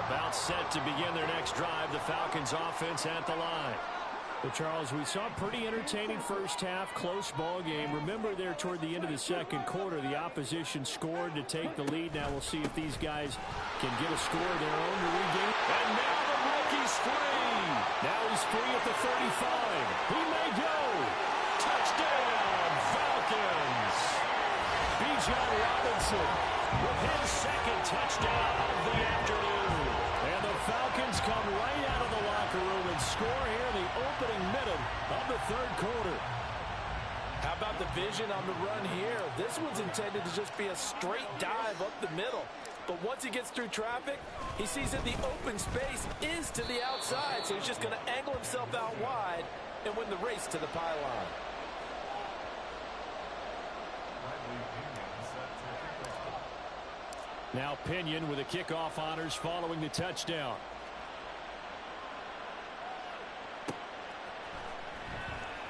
About set to begin their next drive. The Falcons offense at the line. Well, Charles, we saw a pretty entertaining first half, close ball game. Remember there toward the end of the second quarter, the opposition scored to take the lead. Now we'll see if these guys can get a score of their own to regain. And now the rookie's free. lead. Now he's free at the 35. He may go. Touchdown, Falcons. Bijan Robinson with his second touchdown of the afternoon. And the Falcons come right out of the locker room and score here in the opening minute of the third quarter. How about the vision on the run here? This one's intended to just be a straight dive up the middle. But once he gets through traffic, he sees that the open space is to the outside. So he's just going to angle himself out wide and win the race to the pylon. Now Pinion with the kickoff honors following the touchdown.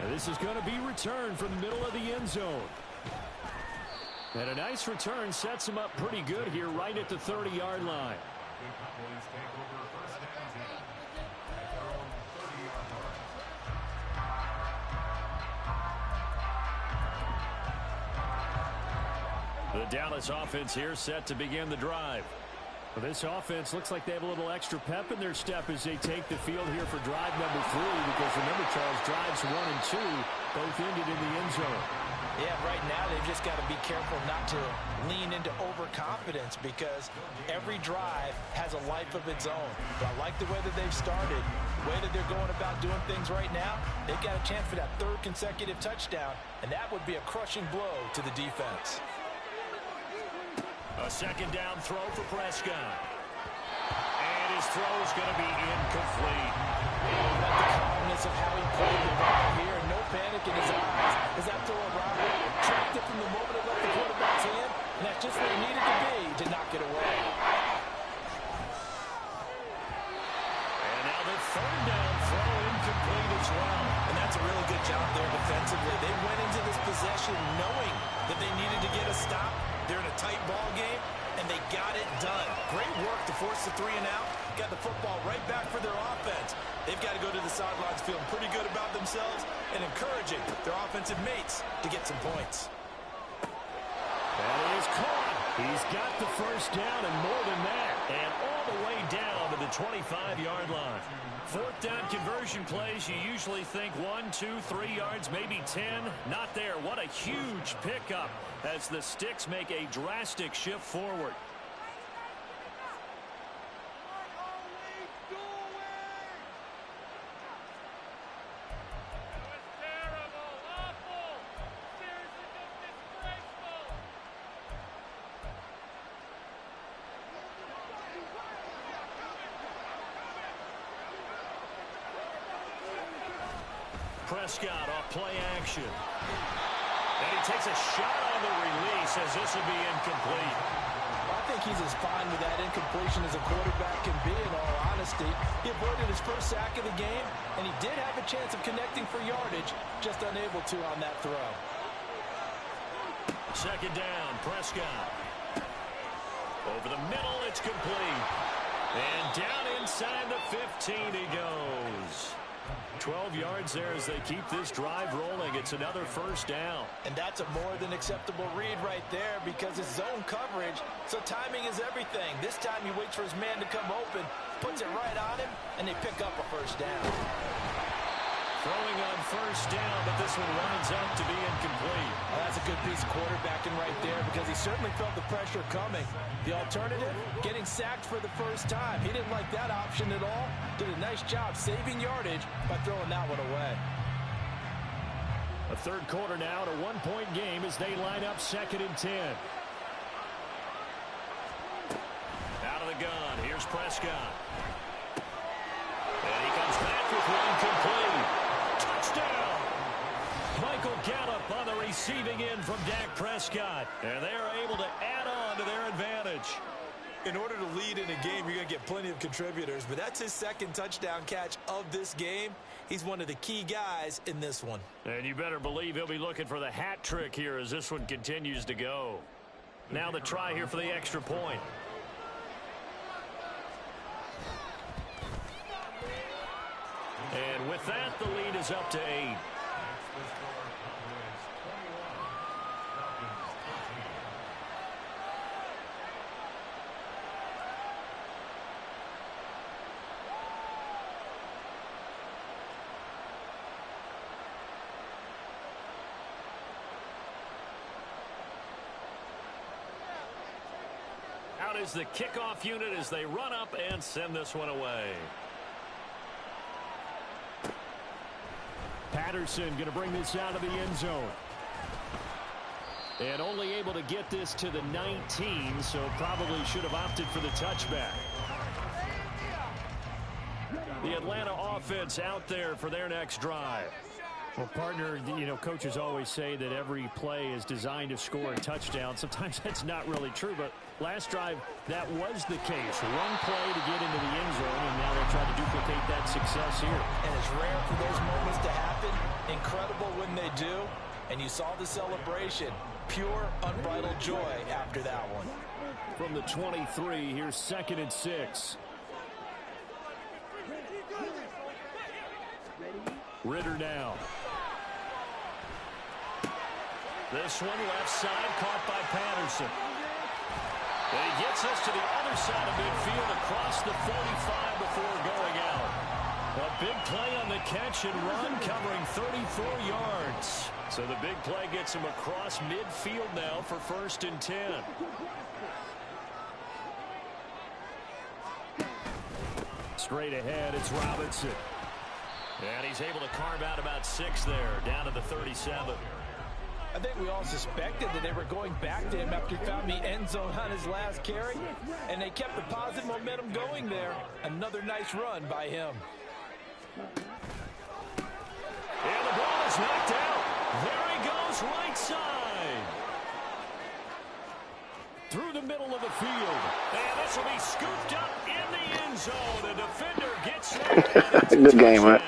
And this is going to be returned from the middle of the end zone. And a nice return sets him up pretty good here right at the 30-yard line. The Dallas offense here set to begin the drive. Well, this offense looks like they have a little extra pep in their step as they take the field here for drive number 3, because remember, Charles, drives 1 and 2 both ended in the end zone. Yeah, right now they've just got to be careful not to lean into overconfidence, because every drive has a life of its own. But I like the way that they've started, the way that they're going about doing things right now. They've got a chance for that third consecutive touchdown, and that would be a crushing blow to the defense. A second down throw for Prescott. And his throw is going to be incomplete. But the calmness of how he played the ball here, no panic in his eyes as that throw around him, tracked it from the moment it left the quarterback's hand, and that's just where he needed to be to knock it away. And now the third down throw incomplete as well. And that's a really good job there defensively. They went into this possession knowing that they needed to get a stop. They're in a tight ball game, and they got it done. Great work to force the 3 and out. Got the football right back for their offense. They've got to go to the sidelines feeling pretty good about themselves and encouraging their offensive mates to get some points. That is caught. He's got the first down and more than that. And all the way down to the 25-yard line. Fourth down conversion plays, you usually think 1, 2, 3 yards, maybe 10. Not there. What a huge pickup as the Sticks make a drastic shift forward. Prescott off play action. And he takes a shot on the release as this will be incomplete. I think he's as fine with that incompletion as a quarterback can be, in all honesty. He avoided his first sack of the game, and he did have a chance of connecting for yardage, just unable to on that throw. Second down, Prescott. Over the middle, it's complete. And down inside the 15 he goes. 12 yards there as they keep this drive rolling. It's another first down. And that's a more than acceptable read right there, because it's zone coverage, so timing is everything. This time he waits for his man to come open, puts it right on him, and they pick up a first down. Throwing on first down, but this one winds up to be incomplete. Well, that's a good piece of quarterbacking right there, because he certainly felt the pressure coming. The alternative, getting sacked for the first time. He didn't like that option at all. Did a nice job saving yardage by throwing that one away. A third quarter now at a one-point game as they line up 2nd and 10. Out of the gun, here's Prescott. And he comes back with one complete. Touchdown! Michael Gallup on the receiving end from Dak Prescott. And they are able to add on to their advantage. In order to lead in a game, you're going to get plenty of contributors, but that's his second touchdown catch of this game. He's one of the key guys in this one. And you better believe he'll be looking for the hat trick here as this one continues to go. Now the try here for the extra point. And with that, the lead is up to 8. out as the kickoff unit as they run up and send this one away. Patterson going to bring this out of the end zone. And only able to get this to the 19, so probably should have opted for the touchback. The Atlanta offense out there for their next drive. Well, partner, coaches always say that every play is designed to score a touchdown. Sometimes that's not really true, but last drive, that was the case. One play to get into the end zone, and now they try to duplicate that success here. And it's rare for those moments to happen. Incredible when they do. And you saw the celebration. Pure, unbridled joy after that one. From the 23, here's 2nd and 6. Ritter now. This one left side caught by Patterson. And he gets us to the other side of midfield across the 45 before going out. A big play on the catch and run covering 34 yards. So the big play gets him across midfield now for 1st and 10. Straight ahead, it's Robinson. And he's able to carve out about 6 there, down to the 37. I think we all suspected that they were going back to him after he found the end zone on his last carry, and they kept the positive momentum going there. Another nice run by him. And the ball is knocked out. There he goes, right side. Through the middle of the field. And this will be scooped up in the end zone. The defender gets there. Good game, huh?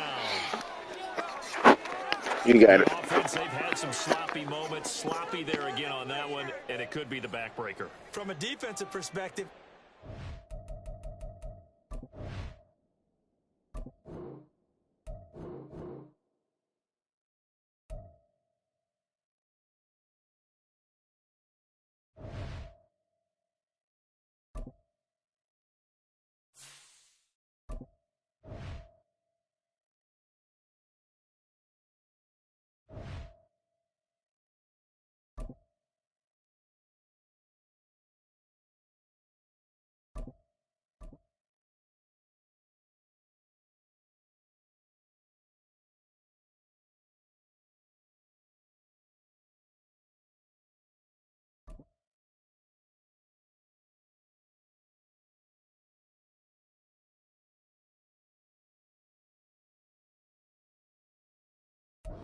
You got it. Offense, they've had some sloppy moments. Sloppy there again on that one, and it could be the backbreaker. From a defensive perspective,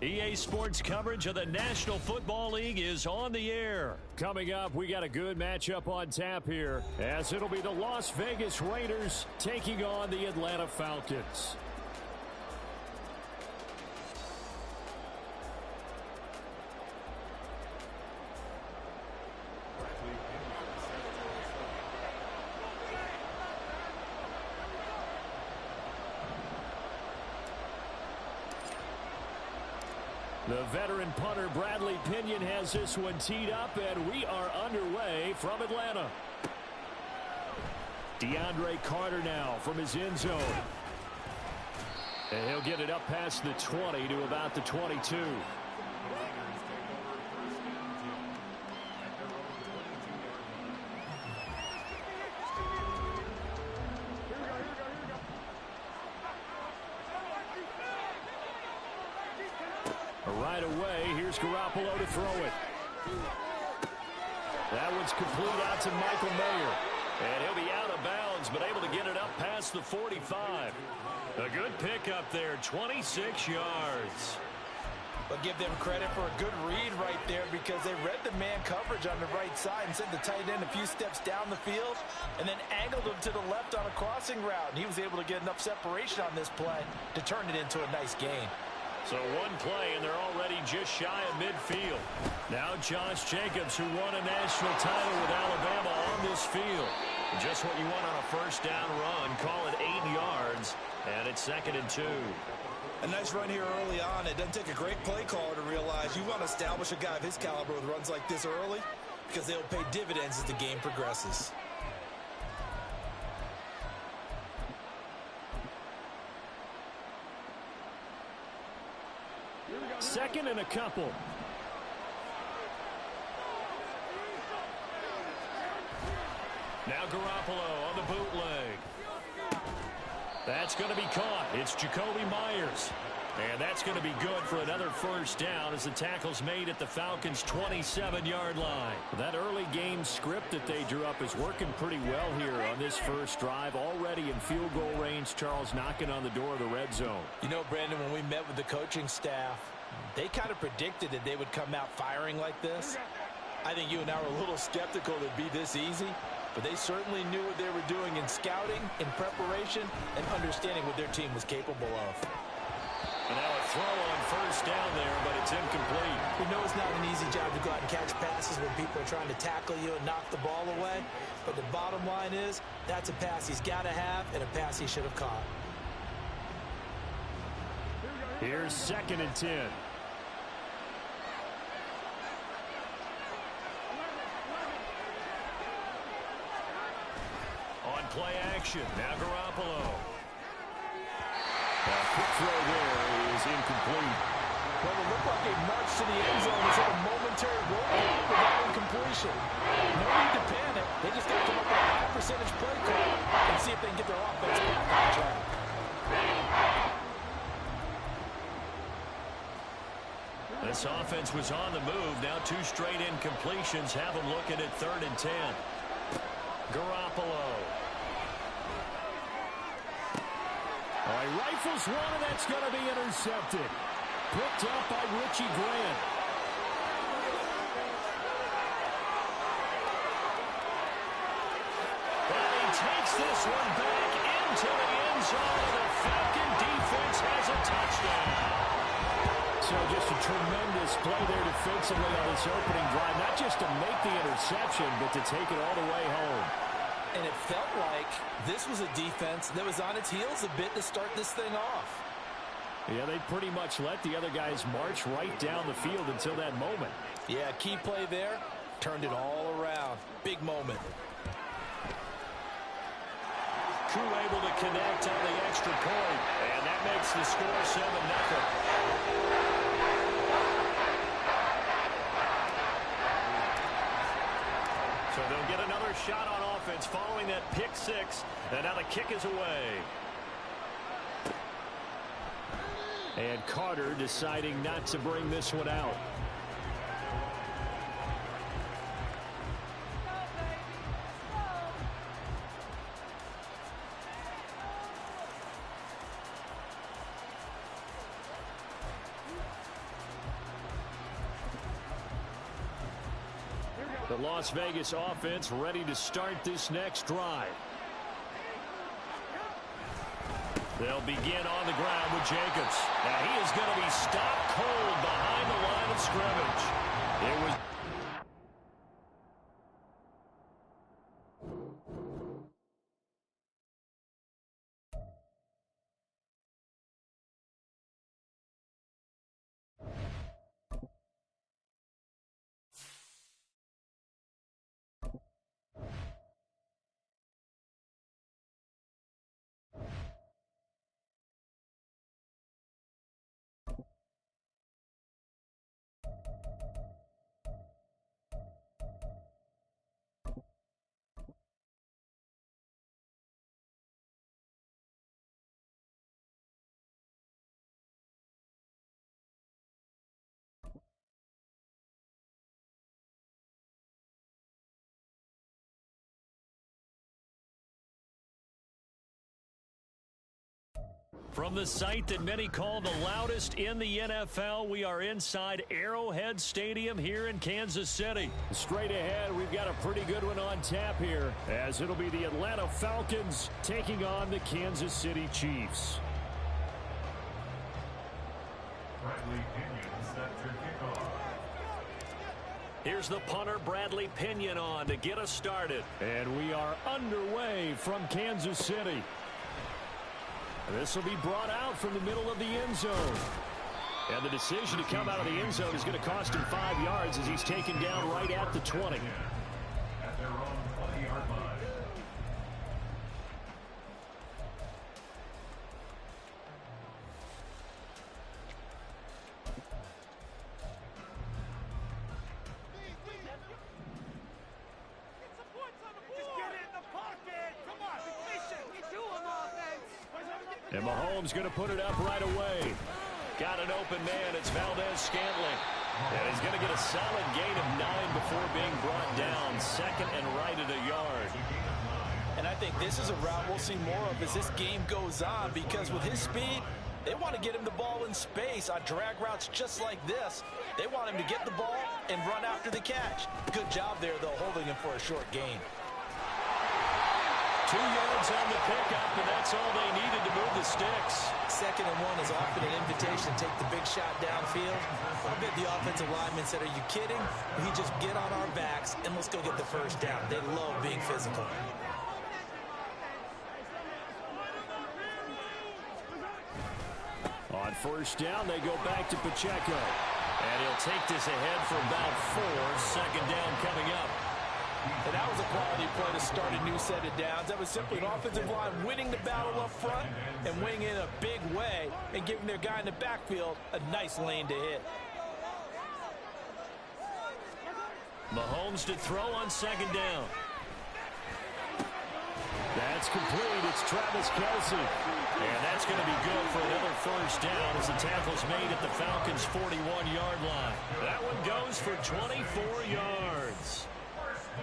EA Sports coverage of the National Football League is on the air. Coming up, we got a good matchup on tap here, as it'll be the Las Vegas Raiders taking on the Atlanta Falcons. The veteran punter Bradley Pinion has this one teed up, and we are underway from Atlanta. DeAndre Carter now from his end zone. And he'll get it up past the 20 to about the 22. Right away, here's Garoppolo to throw it. That one's complete out to Michael Mayer. And he'll be out of bounds, but able to get it up past the 45. A good pickup there, 26 yards. but give them credit for a good read right there, because they read the man coverage on the right side and sent the tight end a few steps down the field and then angled him to the left on a crossing route. And he was able to get enough separation on this play to turn it into a nice gain. So one play, and they're already just shy of midfield. Now Josh Jacobs, who won a national title with Alabama, on this field. Just what you want on a first down run. Call it 8 yards, and it's 2nd and 2. A nice run here early on. It doesn't take a great play caller to realize you want to establish a guy of his caliber with runs like this early, because they'll pay dividends as the game progresses. Second and a couple. Now Garoppolo on the bootleg. That's going to be caught. It's Jacoby Myers. And that's going to be good for another first down as the tackle's made at the Falcons' 27-yard line. That early game script that they drew up is working pretty well here on this first drive. Already in field goal range, Charles, knocking on the door of the red zone. You know, Brandon, when we met with the coaching staff, they kind of predicted that they would come out firing like this. I think you and I were a little skeptical it'd be this easy, but they certainly knew what they were doing in scouting, in preparation, and understanding what their team was capable of. And now a throw on first down there, but it's incomplete. We know it's not an easy job to go out and catch passes when people are trying to tackle you and knock the ball away. But the bottom line is, that's a pass he's got to have and a pass he should have caught. Here's 2nd and 10. On play action, now Garoppolo. A quick throw there is incomplete. Well, it looked like a march to the end zone has had a momentary roadblock without incompletion. No need to panic. They just got to come up with a high percentage play call and see if they can get their offense back on track. This offense was on the move. Now 2 straight incompletions have them looking at 3rd and 10. Garoppolo. Oh, he rifles one, and that's going to be intercepted. Picked up by Richie Grant. And he takes this one back into the end zone. The Falcon defense has a touchdown. So just a tremendous play there defensively on this opening drive. Not just to make the interception, but to take it all the way home. And it felt like this was a defense that was on its heels a bit to start this thing off. Yeah, they pretty much let the other guys march right down the field until that moment. Yeah, key play there. Turned it all around. Big moment. Crew able to connect on the extra point. And that makes the score 7-0. So they'll get another shot on offense following that pick 6. And now the kick is away. And Carter deciding not to bring this one out. The Las Vegas offense ready to start this next drive. They'll begin on the ground with Jacobs. Now he is going to be stopped cold behind the line of scrimmage. It was... From the site that many call the loudest in the NFL, we are inside Arrowhead Stadium here in Kansas City. Straight ahead, we've got a pretty good one on tap here, as it'll be the Atlanta Falcons taking on the Kansas City Chiefs. Here's the punter, Bradley Pinion, on to get us started. And we are underway from Kansas City. This will be brought out from the middle of the end zone. And the decision to come out of the end zone is going to cost him 5 yards as he's taken down right at the 20. At their own 20-yard line. Just get it in the And Mahomes going to put it up right away. Got an open man. It's Valdez-Scantling. And he's going to get a solid gain of 9 before being brought down. Second and right at a yard. And I think this is a route we'll see more of as this game goes on, because with his speed, they want to get him the ball in space on drag routes just like this. They want him to get the ball and run after the catch. Good job there, though, holding him for a short gain. 2 yards on the pickup, and that's all they needed to move the sticks. 2nd and 1 is often an invitation to take the big shot downfield. I bet the offensive lineman said, "Are you kidding? We just get on our backs and let's go get the first down." They love being physical. On first down, they go back to Pacheco. And he'll take this ahead for about 4. 2nd down coming up. And that was a quality play to start a new set of downs. That was simply an offensive line winning the battle up front and winning in a big way and giving their guy in the backfield a nice lane to hit. Mahomes to throw on 2nd down. That's complete. It's Travis Kelce. And that's going to be good for another first down as the tackle's made at the Falcons' 41-yard line. That one goes for 24 yards.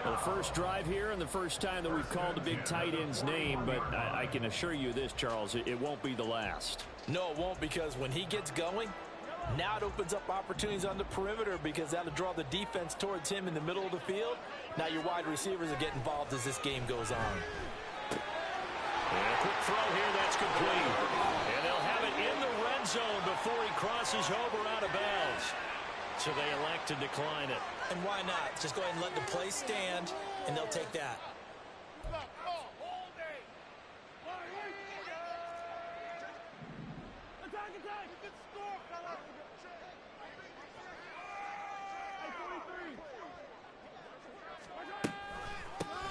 Well, the first drive here and the first time that we've called a big tight end's name, but I can assure you this, Charles, it won't be the last. No, it won't, because when he gets going, now it opens up opportunities on the perimeter, because that'll draw the defense towards him in the middle of the field. Now your wide receivers will get involved as this game goes on. And a quick throw here, that's complete. And they'll have it in the red zone before he crosses over out of bounds. So they elect to decline it. And why not? Just go ahead and let the play stand, and they'll take that.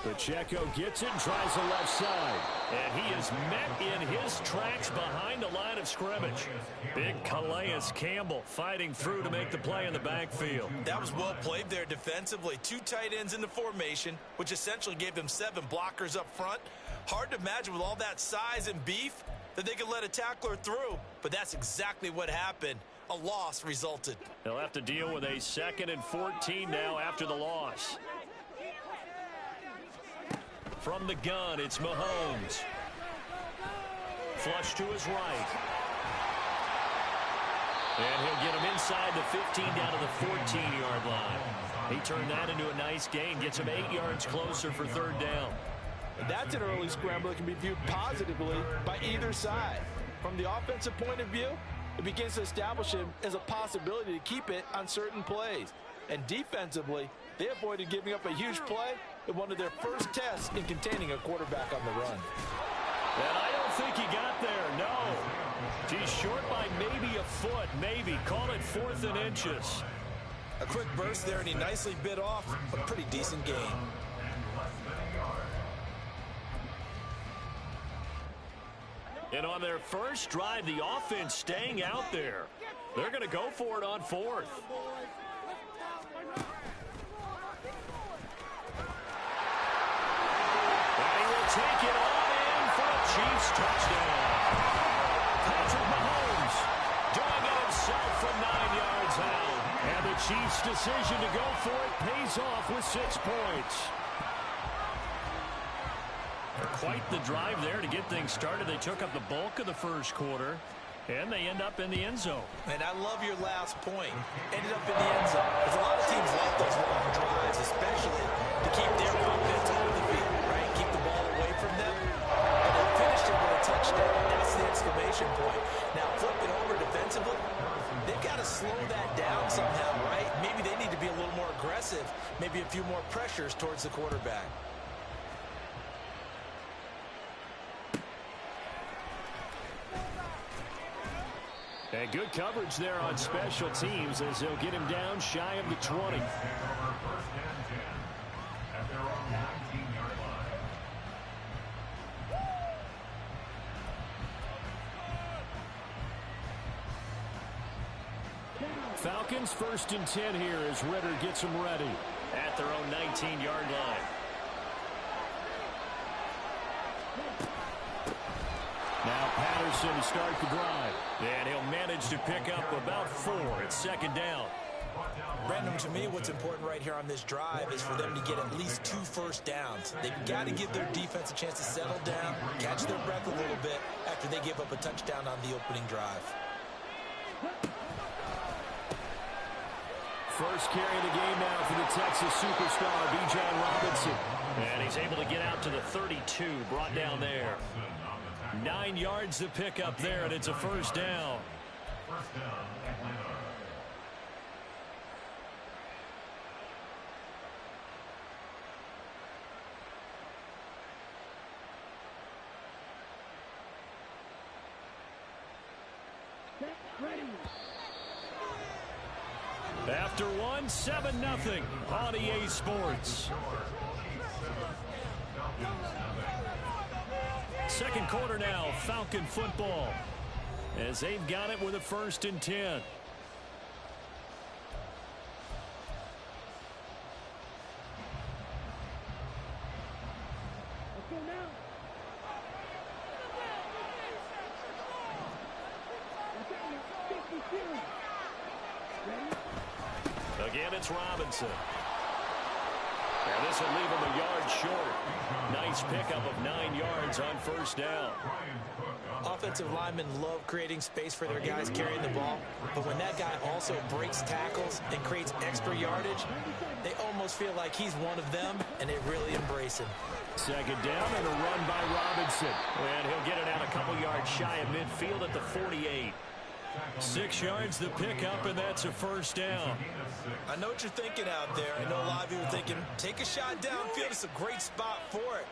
Pacheco gets it and tries the left side. And he is met in his tracks behind the line of scrimmage. Big Calais Campbell fighting through to make the play in the backfield. That was well played there defensively. 2 tight ends in the formation, which essentially gave them 7 blockers up front. Hard to imagine with all that size and beef that they could let a tackler through, but that's exactly what happened. A loss resulted. They'll have to deal with a 2nd and 14 now after the loss. From the gun, it's Mahomes. Flush to his right. And he'll get him inside the 15 down to the 14-yard line. He turned that into a nice gain, gets him 8 yards closer for 3rd down. And that's an early scramble that can be viewed positively by either side. From the offensive point of view, it begins to establish him as a possibility to keep it on certain plays. And defensively, they avoided giving up a huge play in one of their first tests in containing a quarterback on the run. And I don't think he got there, no. He's short by maybe a foot, maybe. Call it 4th and inches. A quick burst there, and he nicely bit off a pretty decent gain. And on their first drive, the offense staying out there. They're going to go for it on 4th. Take it on in for a Chiefs touchdown. Patrick Mahomes doing it himself from 9 yards out. And the Chiefs' decision to go for it pays off with 6 points. Quite the drive there to get things started. They took up the bulk of the first quarter, and they end up in the end zone. And I love your last point. Ended up in the end zone. Because a lot of teams love those long drives, especially to keep their offense on the field, right? Keep the ball away from them. And they finished it with a touchdown. That's the exclamation point. Now, flip it over defensively. They've got to slow that down somehow, right? Maybe they need to be a little more aggressive. Maybe a few more pressures towards the quarterback. And good coverage there on special teams as they'll get him down shy of the 20. Falcons 1st and 10 here as Ritter gets them ready at their own 19-yard line. Now Patterson Robinson to start the drive. And he'll manage to pick up about 4 at second down. Brandon, to me, what's important right here on this drive is for them to get at least 2 first downs. They've got to give their defense a chance to settle down, catch their breath a little bit after they give up a touchdown on the opening drive. First carry of the game now for the Texas superstar, Bijan Robinson. And he's able to get out to the 32, brought down there. 9 yards to pick up there, and it's a first down. After 1, 7-0 on EA Sports. Second quarter now, Falcon football, as they've got it with a 1st and 10. Again, it's Robinson. And this will leave him a yard short. Nice pickup of 9 yards on first down. Offensive linemen love creating space for their guys carrying the ball, but when that guy also breaks tackles and creates extra yardage, they almost feel like he's one of them, and they really embrace him. Second down and a run by Robinson. And he'll get it out a couple yards shy of midfield at the 48. 6 yards the pickup, and that's a first down. I know what you're thinking out there. I know a lot of you are thinking, take a shot downfield. It's a great spot for it.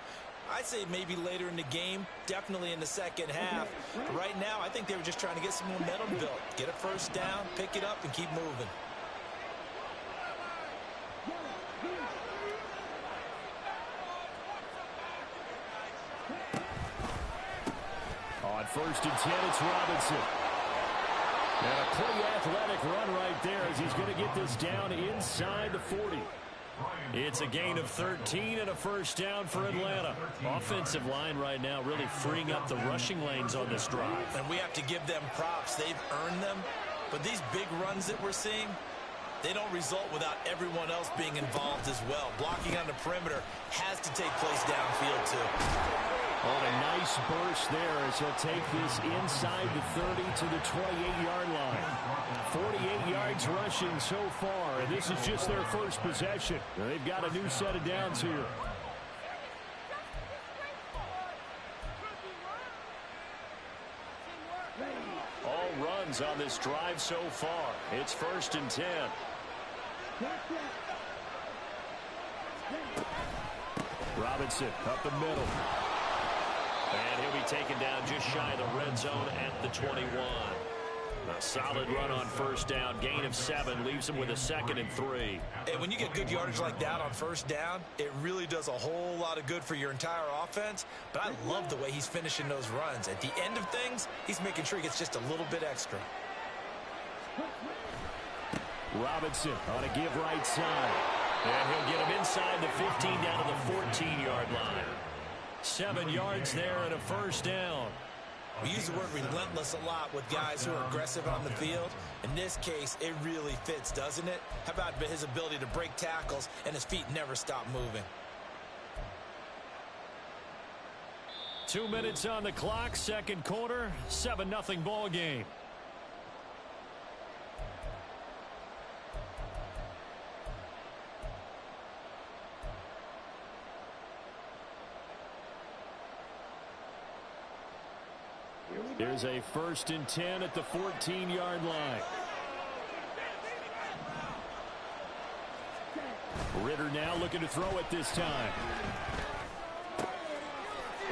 I'd say maybe later in the game, definitely in the second half. But right now, I think they were just trying to get some momentum built. Get a first down, pick it up, and keep moving. On 1st and 10, it's Robinson. And a pretty athletic run right there as he's going to get this down inside the 40. It's a gain of 13 and a first down for Atlanta. Offensive line right now really freeing up the rushing lanes on this drive. And we have to give them props. They've earned them. But these big runs that we're seeing, they don't result without everyone else being involved as well. Blocking on the perimeter has to take place downfield too. On a nice burst there as he'll take this inside the 30 to the 28-yard line. 48 yards rushing so far, and this is just their first possession. They've got a new set of downs here. All runs on this drive so far. It's 1st and 10. Robinson up the middle. And he'll be taken down just shy of the red zone at the 21. A solid run on first down. Gain of 7 leaves him with a 2nd and 3. And when you get good yardage like that on first down, it really does a whole lot of good for your entire offense. But I love the way he's finishing those runs. At the end of things, he's making sure he gets just a little bit extra. Robinson on a give right side. And he'll get him inside the 15 down to the 14-yard line. 7 yards there and a first down. We use the word relentless a lot with guys who are aggressive on the field. In this case, it really fits, doesn't it? How about his ability to break tackles and his feet never stop moving? 2 minutes on the clock, second quarter, 7-0 ball game. Here's a 1st and 10 at the 14-yard line. Ritter now looking to throw it this time.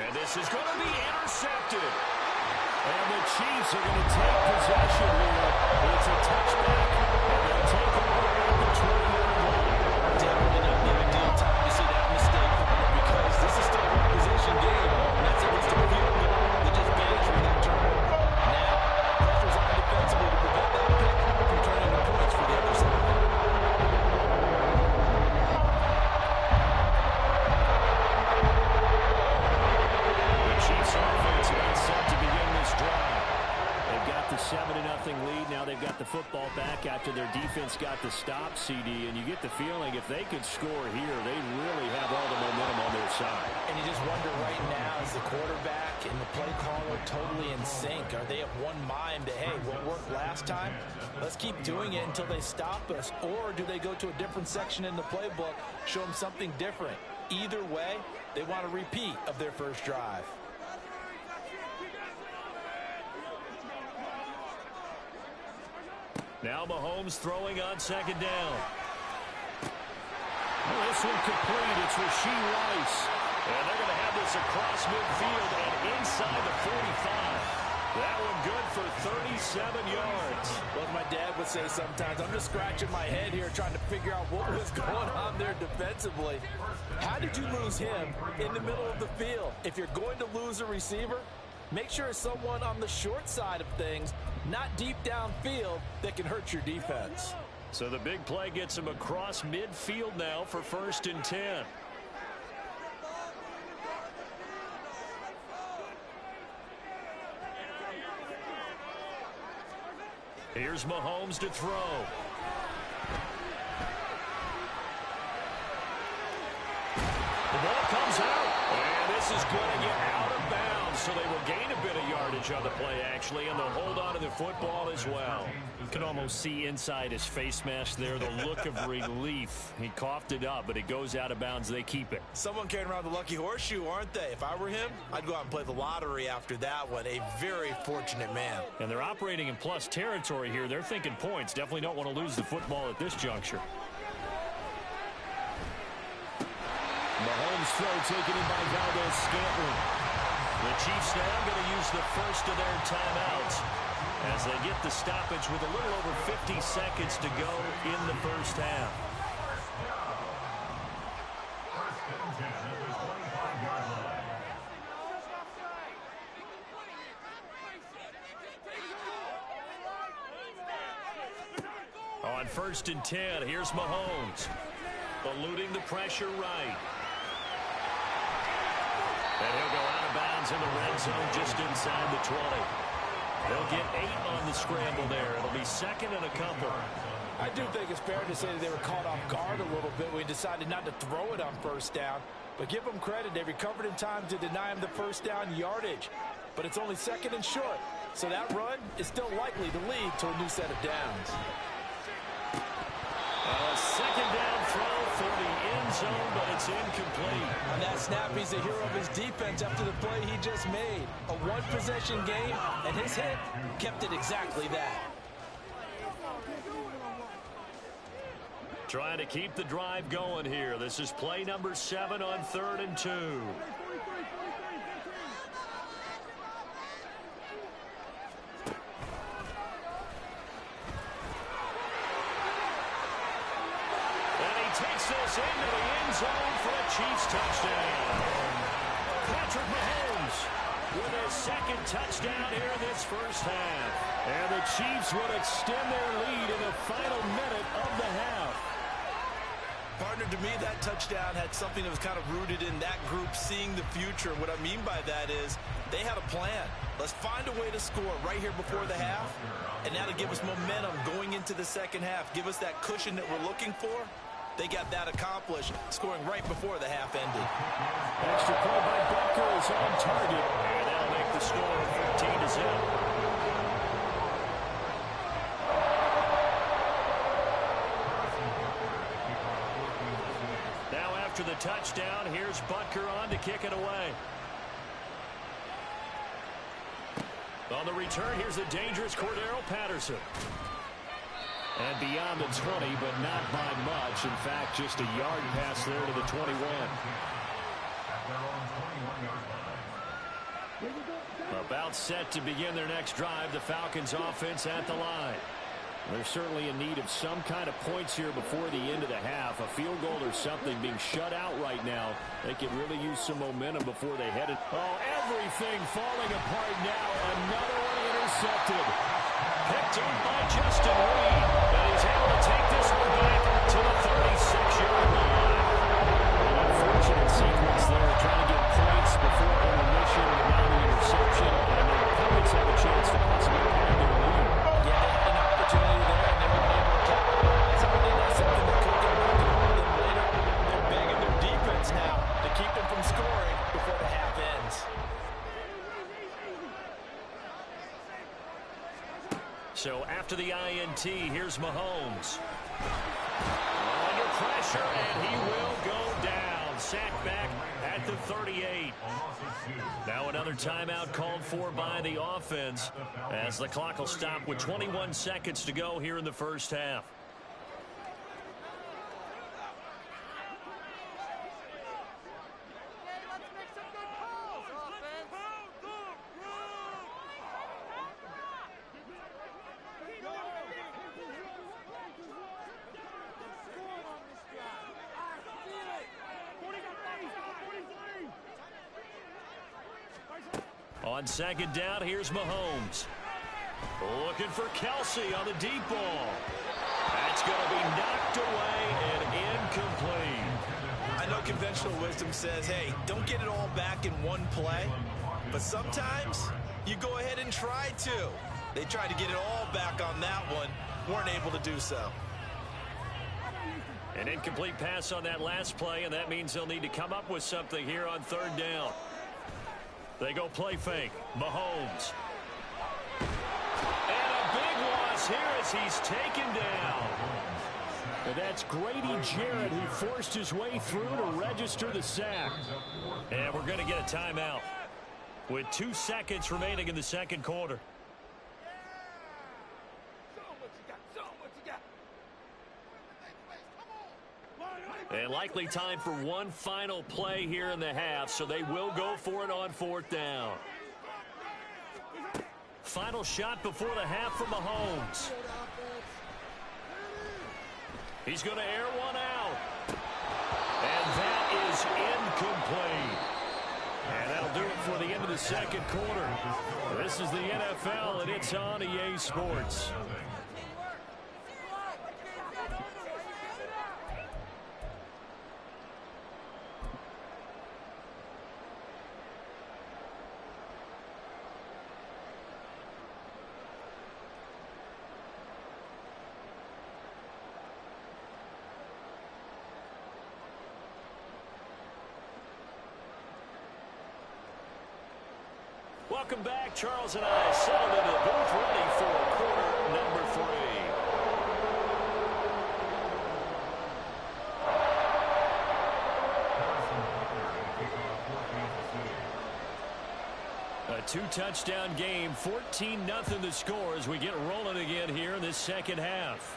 And this is going to be intercepted. And the Chiefs are going to take possession here. It's a touchback. And they'll take over at the 20-yard line. Definitely not the ideal time to see that mistake because this is still a position game. And that's at least a field goal. They just managed for that turnover. Now, pressure's on defensively to prevent that pick from turning into points for the other side. The Chiefs offense about set to begin this drive. now they've got the football back after their defense got the stop, CD, and you get the feeling if they could score here, they really have all the momentum on their side. And you just wonder right now, is the quarterback and the play caller totally in sync? Are they of one mind that, hey, what worked last time, let's keep doing it until they stop us? Or do they go to a different section in the playbook, show them something different? Either way, they want a repeat of their first drive. Now Mahomes throwing on second down. Well, this one complete. It's Rashee Rice. And they're going to have this across midfield and inside the 45. That one good for 37 yards. Well, my dad would say sometimes, I'm just scratching my head here trying to figure out what was going on there defensively. How did you lose him in the middle of the field? If you're going to lose a receiver, make sure it's someone on the short side of things, not deep downfield, that can hurt your defense. So the big play gets him across midfield now for 1st and 10. Here's Mahomes to throw. The ball comes out, and this is going to get out of bounds, so they will gain a bit of yardage on the play, actually, and they'll hold on to the football as well. You can almost see inside his face mask there the look of relief. He coughed it up, but it goes out of bounds. They keep it. Someone carrying around the lucky horseshoe, aren't they? If I were him, I'd go out and play the lottery after that one. A very fortunate man. And they're operating in plus territory here. They're thinking points. Definitely don't want to lose the football at this juncture. Mahomes throw taken in by Valdez-Scantling. The Chiefs now going to use the first of their timeouts as they get the stoppage with a little over 50 seconds to go in the first half. On 1st and 10, here's Mahomes. Eluding the pressure right. And he'll go out of bounds in the red zone just inside the 20. They'll get 8 on the scramble there. It'll be 2nd and a couple. I do think it's fair to say that they were caught off guard a little bit when he decided not to throw it on 1st down. But give them credit. They recovered in time to deny him the 1st down yardage. But it's only 2nd and short. So that run is still likely to lead to a new set of downs. A 2nd down throw for the end zone, but it's incomplete. On that snap, he's a hero of his defense after the play he just made. A one-possession game, and his hit kept it exactly that. Trying to keep the drive going here. This is play number 7 on 3rd and 2. Takes this into the end zone for a Chiefs touchdown. Patrick Mahomes with his 2nd touchdown here in this first half. And the Chiefs would extend their lead in the final minute of the half. Partner, to me, that touchdown had something that was kind of rooted in that group seeing the future. What I mean by that is they had a plan. Let's find a way to score right here before the half. And now to give us momentum going into the second half. Give us that cushion that we're looking for. They got that accomplished, scoring right before the half ended. Extra point by Butker is on target. And that'll make the score 14-0. Now after the touchdown, here's Butker on to kick it away. On the return, here's the dangerous Cordero Patterson. And beyond the 20, but not by much. In fact, just a yard pass there to the 21. About set to begin their next drive, the Falcons offense at the line. They're certainly in need of some kind of points here before the end of the half. A field goal or something being shut out right now. They could really use some momentum before they head it. Oh, everything falling apart now. Another one intercepted. Picked up by Justin Reed. And he's able to take this one back to the 36-yard line. An unfortunate sequence there. Trying to get points before intermission and now the interception. And the opponents have a chance to possibly have their lead. Yeah, So after the INT, here's Mahomes. Under pressure, and he will go down. Sacked back at the 38. Now another timeout called for by the offense as the clock will stop with 21 seconds to go here in the first half. On second down, here's Mahomes. Looking for Kelsey on the deep ball. That's going to be knocked away and incomplete. I know conventional wisdom says, hey, don't get it all back in one play. But sometimes you go ahead and try to. They tried to get it all back on that one. Weren't able to do so. An incomplete pass on that last play, and that means they'll need to come up with something here on third down. They go play fake. Mahomes. And a big loss here as he's taken down. And that's Grady Jarrett who forced his way through to register the sack. And we're going to get a timeout with 2 seconds remaining in the second quarter. And likely time for one final play here in the half, so they will go for it on fourth down. Final shot before the half from Mahomes. He's going to air one out. And that is incomplete. And that'll do it for the end of the second quarter. This is the NFL, and it's on EA Sports. Welcome back. Charles and I settled into the booth ready for quarter number 3. A 2-touchdown game, 14-0 the score as we get rolling again here in this second half.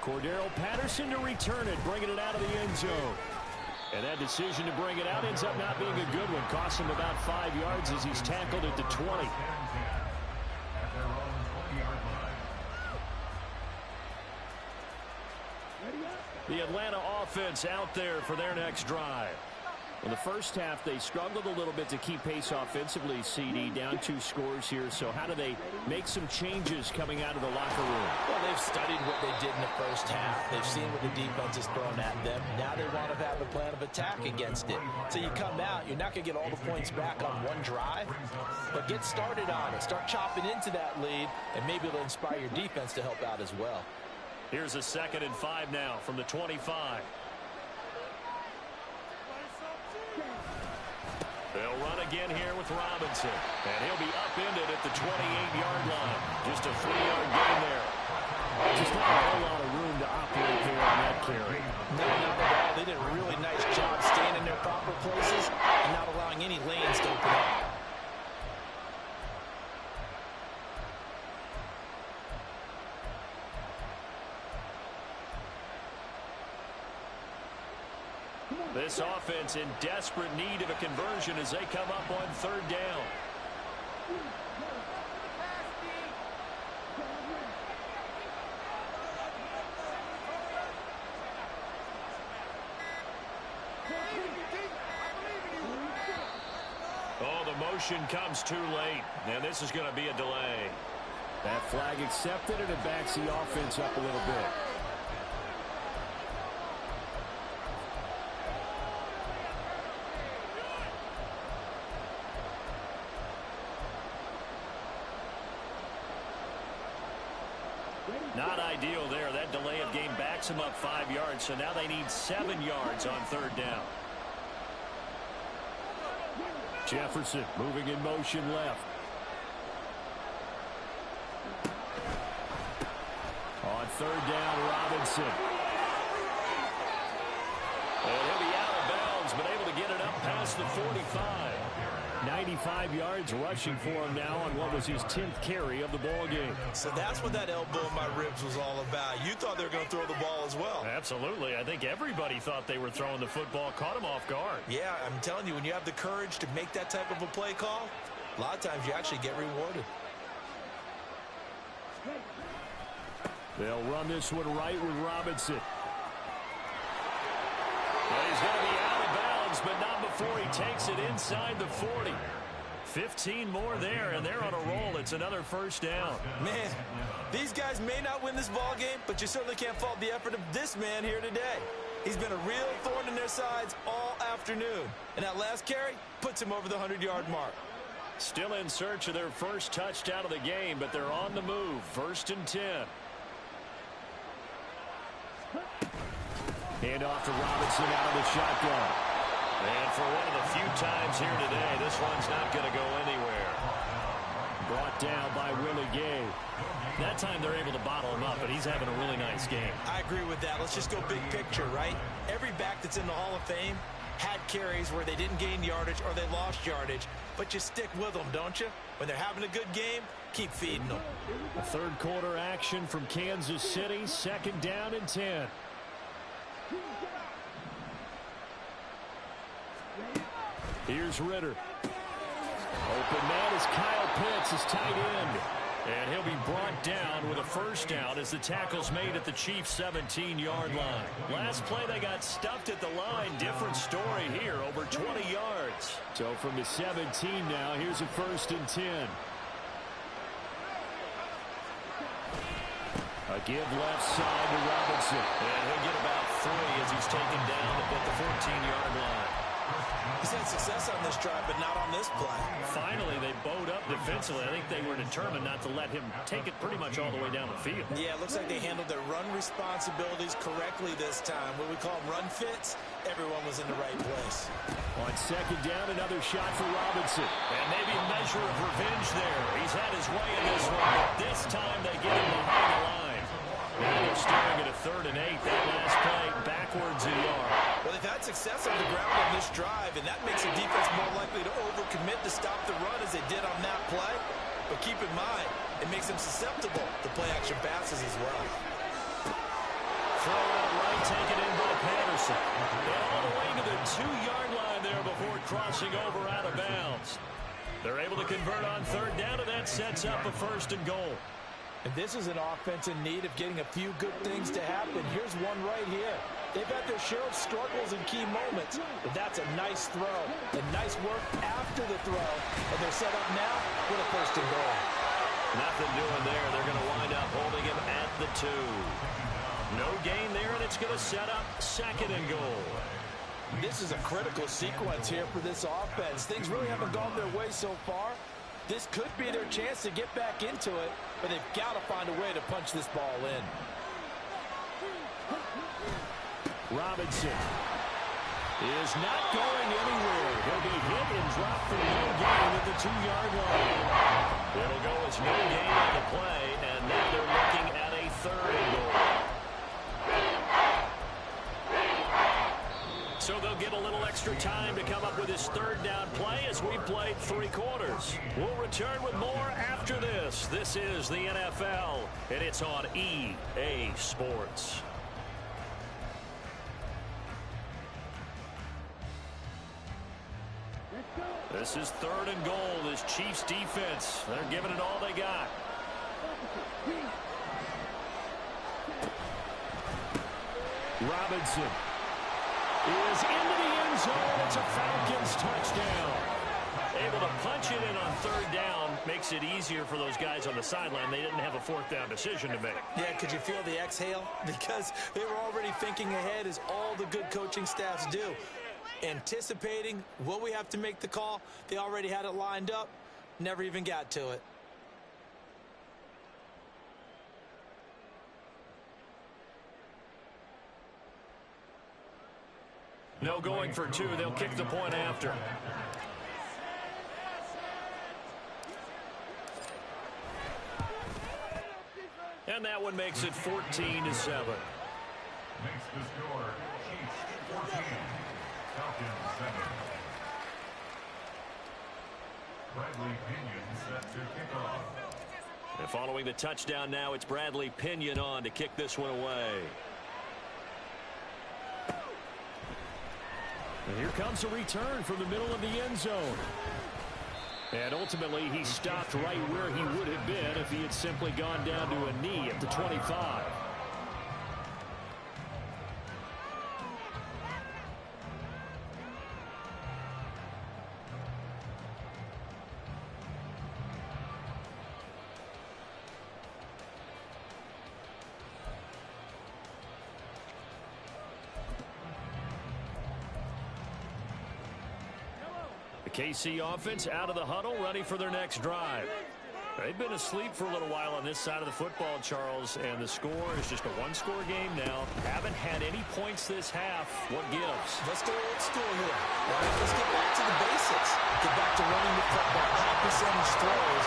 Cordero Patterson to return it, bringing it out of the end zone. And that decision to bring it out ends up not being a good one. Cost him about 5 yards as he's tackled at the 20. The Atlanta offense out there for their next drive. In the first half, they struggled a little bit to keep pace offensively, CD, down 2 scores here. So how do they make some changes coming out of the locker room? Well, they've studied what they did in the first half. They've seen what the defense has thrown at them. Now they want to have a plan of attack against it. So you come out, you're not going to get all the points back on one drive, but get started on it. Start chopping into that lead, and maybe it'll inspire your defense to help out as well. Here's a 2nd and 5 now from the 25. They'll run again here with Robinson. And he'll be upended at the 28-yard line. Just a 3-yard gain there. Just not a whole lot of room to operate there on that carry. No, not at all. They did a really nice job staying in their proper places and not allowing any lanes to open up. This offense in desperate need of a conversion as they come up on third down. Oh, the motion comes too late, and this is going to be a delay. That flag accepted, and it backs the offense up a little bit. Not ideal there. That delay of game backs them up 5 yards, so now they need 7 yards on third down. Jefferson moving in motion left. third down, Robinson. And he'll be out of bounds, but able to get it up past the 45. 95 yards rushing for him now on what was his 10th carry of the ball game. So that's what that elbow in my ribs was all about. You thought they were going to throw the ball as well. Absolutely. I think everybody thought they were throwing the football, caught him off guard. Yeah, I'm telling you, when you have the courage to make that type of a play call, a lot of times you actually get rewarded. They'll run this one right with Robinson. Well, he's going to be out of bounds, but not before he takes it inside the 40. 15 more there, and they're on a roll. It's another first down. Man, these guys may not win this ball game, but you certainly can't fault the effort of this man here today. He's been a real thorn in their sides all afternoon. And that last carry puts him over the 100-yard mark. Still in search of their first touchdown of the game, but they're on the move. 1st and 10. Hand off to Robinson out of the shotgun. And for one of the few times here today, this one's not going to go anywhere. Brought down by Willie Gay. That time they're able to bottle him up, but he's having a really nice game. I agree with that. Let's just go big picture, right? Every back that's in the Hall of Fame had carries where they didn't gain yardage or they lost yardage, but you stick with them, don't you? When they're having a good game, keep feeding them. A third quarter action from Kansas City, 2nd down and 10. Here's Ritter. Open man is Kyle Pitts, his tight end. And he'll be brought down with a first down as the tackle's made at the Chiefs' 17-yard line. Last play, they got stuffed at the line. Different story here, over 20 yards. So from the 17 now, here's a 1st and 10. A give left side to Robinson. And he'll get about 3 as he's taken down at the 14-yard line. He's had success on this drive, but not on this play. Finally, they bowed up defensively. I think they were determined not to let him take it pretty much all the way down the field. Yeah, it looks like they handled their run responsibilities correctly this time. What we call run fits, everyone was in the right place. On 2nd down, another shot for Robinson. And maybe a measure of revenge there. He's had his way in this one, but this time they get him behind the line. Now they're staring at a 3rd and 8. That last play backwards a yard. Well, they've had success on the ground on this drive, and that makes the defense more likely to overcommit to stop the run as they did on that play. But keep in mind, it makes them susceptible to play-action passes as well. Throw out right, taken in by Patterson. And all the way to the 2-yard line there before crossing over out of bounds. They're able to convert on 3rd down, and that sets up a 1st and goal. And this is an offense in need of getting a few good things to happen. Here's one right here. They've had their share of struggles in key moments, but that's a nice throw. And nice work after the throw. And they're set up now with a 1st and goal. Nothing doing there. They're going to wind up holding him at the 2. No gain there, and it's going to set up 2nd and goal. This is a critical sequence here for this offense. Things really haven't gone their way so far. This could be their chance to get back into it, but they've got to find a way to punch this ball in. Robinson is not going anywhere. He'll be hit and dropped for no gain at the 2-yard line. It'll go as no gain on the play, and now they're looking at a 3rd and goal. So they'll get a little extra time to come up with his 3rd down play as we played 3 quarters. We'll return with more after this. This is the NFL, and it's on EA Sports. This is 3rd and goal. This Chiefs defense, they're giving it all they got. Robinson is into the end zone. It's a Falcons touchdown. Able to punch it in on 3rd down. Makes it easier for those guys on the sideline. They didn't have a 4th down decision to make. Yeah, could you feel the exhale? Because they were already thinking ahead, as all the good coaching staffs do. Anticipating, will we have to make the call? They already had it lined up. Never even got to it. No going for 2. They'll kick the point after. And that one makes it 14-7. Makes the score Chiefs 14, Falcons 7. Bradley Pinion set to kick off. And following the touchdown now, it's Bradley Pinion on to kick this one away. And here comes a return from the middle of the end zone. And ultimately, he stopped right where he would have been if he had simply gone down to a knee at the 25. KC offense out of the huddle, ready for their next drive. They've been asleep for a little while on this side of the football, Charles, and the score is just a one-score game now. Haven't had any points this half. What gives? Let's go old school here. All right, let's get back to the basics. Get back to running the football, high percentage throws.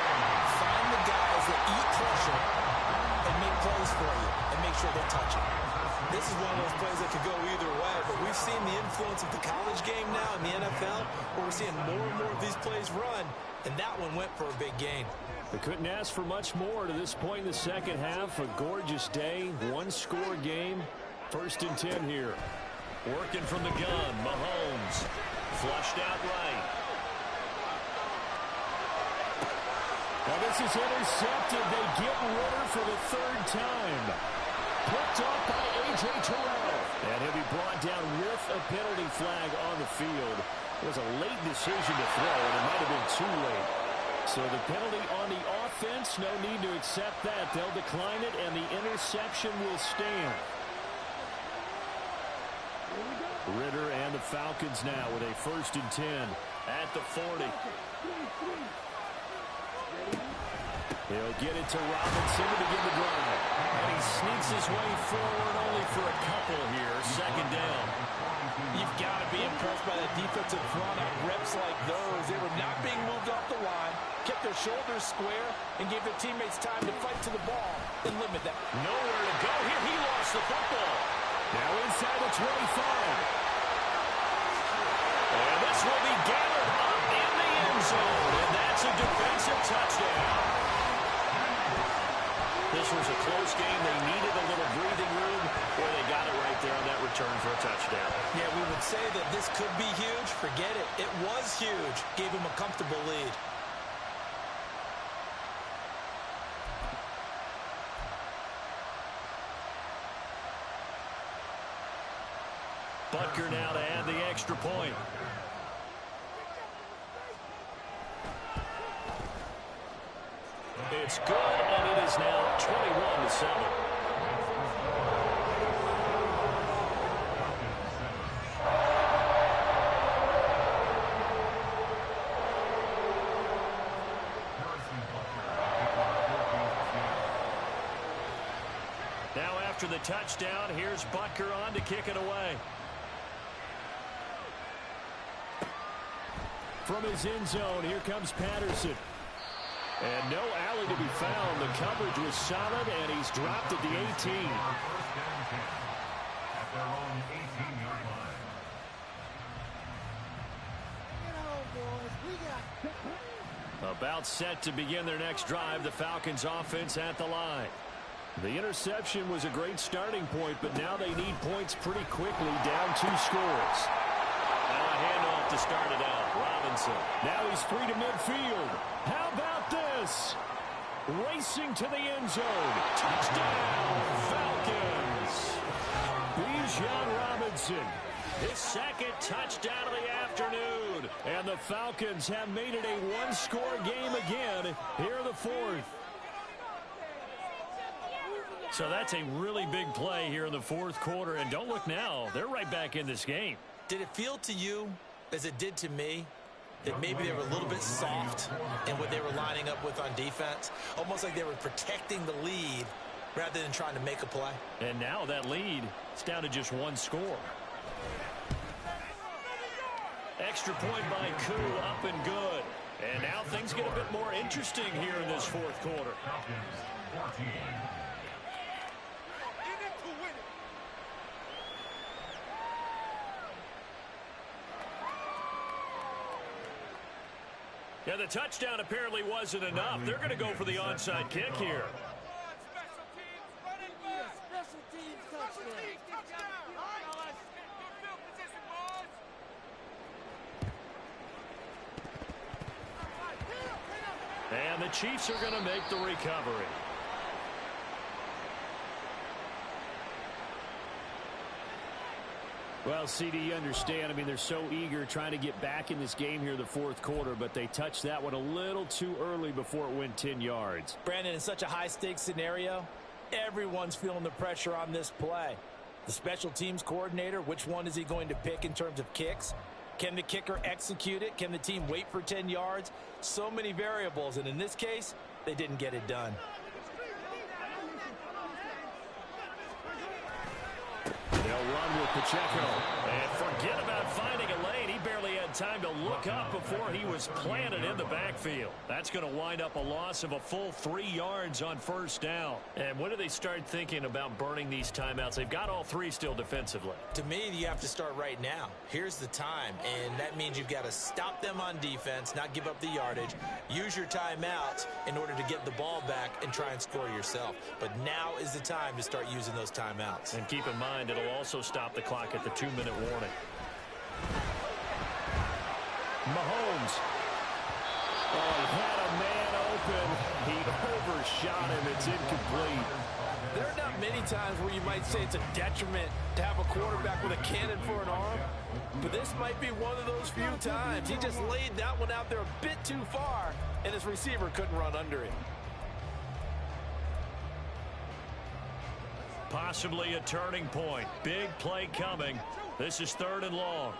Find the guys that eat pressure and make plays for you and make sure they touch it. This is one of those plays that could go either way, but we've seen the influence of the college game now in the NFL, where we're seeing more and more of these plays run, and that one went for a big gain. They couldn't ask for much more to this point in the second half. A gorgeous day, one-score game. 1st and 10 here. Working from the gun, Mahomes. Flushed out right. Well, this is intercepted. They get Ritter for the 3rd time. Picked off by ATL And he'll be brought down with a penalty flag on the field. It was a late decision to throw, and it might have been too late. So the penalty on the offense, no need to accept that. They'll decline it, and the interception will stand. Ritter and the Falcons now with a 1st and 10 at the 40. He'll get it to Robinson to begin the drive. And he sneaks his way forward only for a couple here. 2nd down. You've got to be impressed by the defensive front on reps like those. They were not being moved off the line, kept their shoulders square, and gave their teammates time to fight to the ball and limit that. Nowhere to go here. He lost the football. now inside the 25. And this will be gathered up in the end zone. And that's a defensive touchdown. This was a close game. They needed a little breathing room. Boy, they got it right there on that return for a touchdown. Yeah, we would say that this could be huge. Forget it. It was huge. Gave him a comfortable lead. Butker now to add the extra point. It's good, and it is now 21-7. Now after the touchdown, here's Butker on to kick it away. From his end zone, here comes Patterson. And no alley to be found. The coverage was solid, and he's dropped at the 18. At their own 18-yard line. About set to begin their next drive. The Falcons offense at the line. The interception was a great starting point, but now they need points pretty quickly, down 2 scores. Now a handoff to start it out. Robinson. Now he's free to midfield. How about this? Racing to the end zone. Touchdown, Falcons. Bijan Robinson. His 2nd touchdown of the afternoon. And the Falcons have made it a one-score game again here in the 4th. So that's a really big play here in the 4th quarter. And don't look now. They're right back in this game. Did it feel to you, as it did to me, that maybe they were a little bit soft in what they were lining up with on defense? Almost like they were protecting the lead rather than trying to make a play. And now that lead is down to just 1 score. Extra point by Koo, up and good. And now things get a bit more interesting here in this 4th quarter. Falcons 14, Yeah, the touchdown apparently wasn't enough. They're going to go for the onside kick here. Special teams touchdown. And the Chiefs are going to make the recovery. Well, CD, you understand. I mean, they're so eager trying to get back in this game here in the fourth quarter, but they touched that one a little too early before it went 10 yards. Brandon, in such a high-stakes scenario, everyone's feeling the pressure on this play. The special teams coordinator, which one is he going to pick in terms of kicks? Can the kicker execute it? Can the team wait for 10 yards? So many variables, and in this case, they didn't get it done. They'll run with Pacheco. And forget about finding a lane. He barely had time to look up before he was planted in the backfield. That's going to wind up a loss of a full 3 yards on first down. And when do they start thinking about burning these timeouts? They've got all 3 still defensively. To me, you have to start right now. Here's the time, and that means you've got to stop them on defense, not give up the yardage, use your timeouts in order to get the ball back and try and score yourself. But now is the time to start using those timeouts. And keep in mind, it'll also stop the clock at the 2-minute warning. Mahomes. Oh, he had a man open. He overshot him. It's incomplete. There are not many times where you might say it's a detriment to have a quarterback with a cannon for an arm, but this might be one of those few times. He just laid that one out there a bit too far, and his receiver couldn't run under it. Possibly a turning point. Big play coming. This is 3rd and long.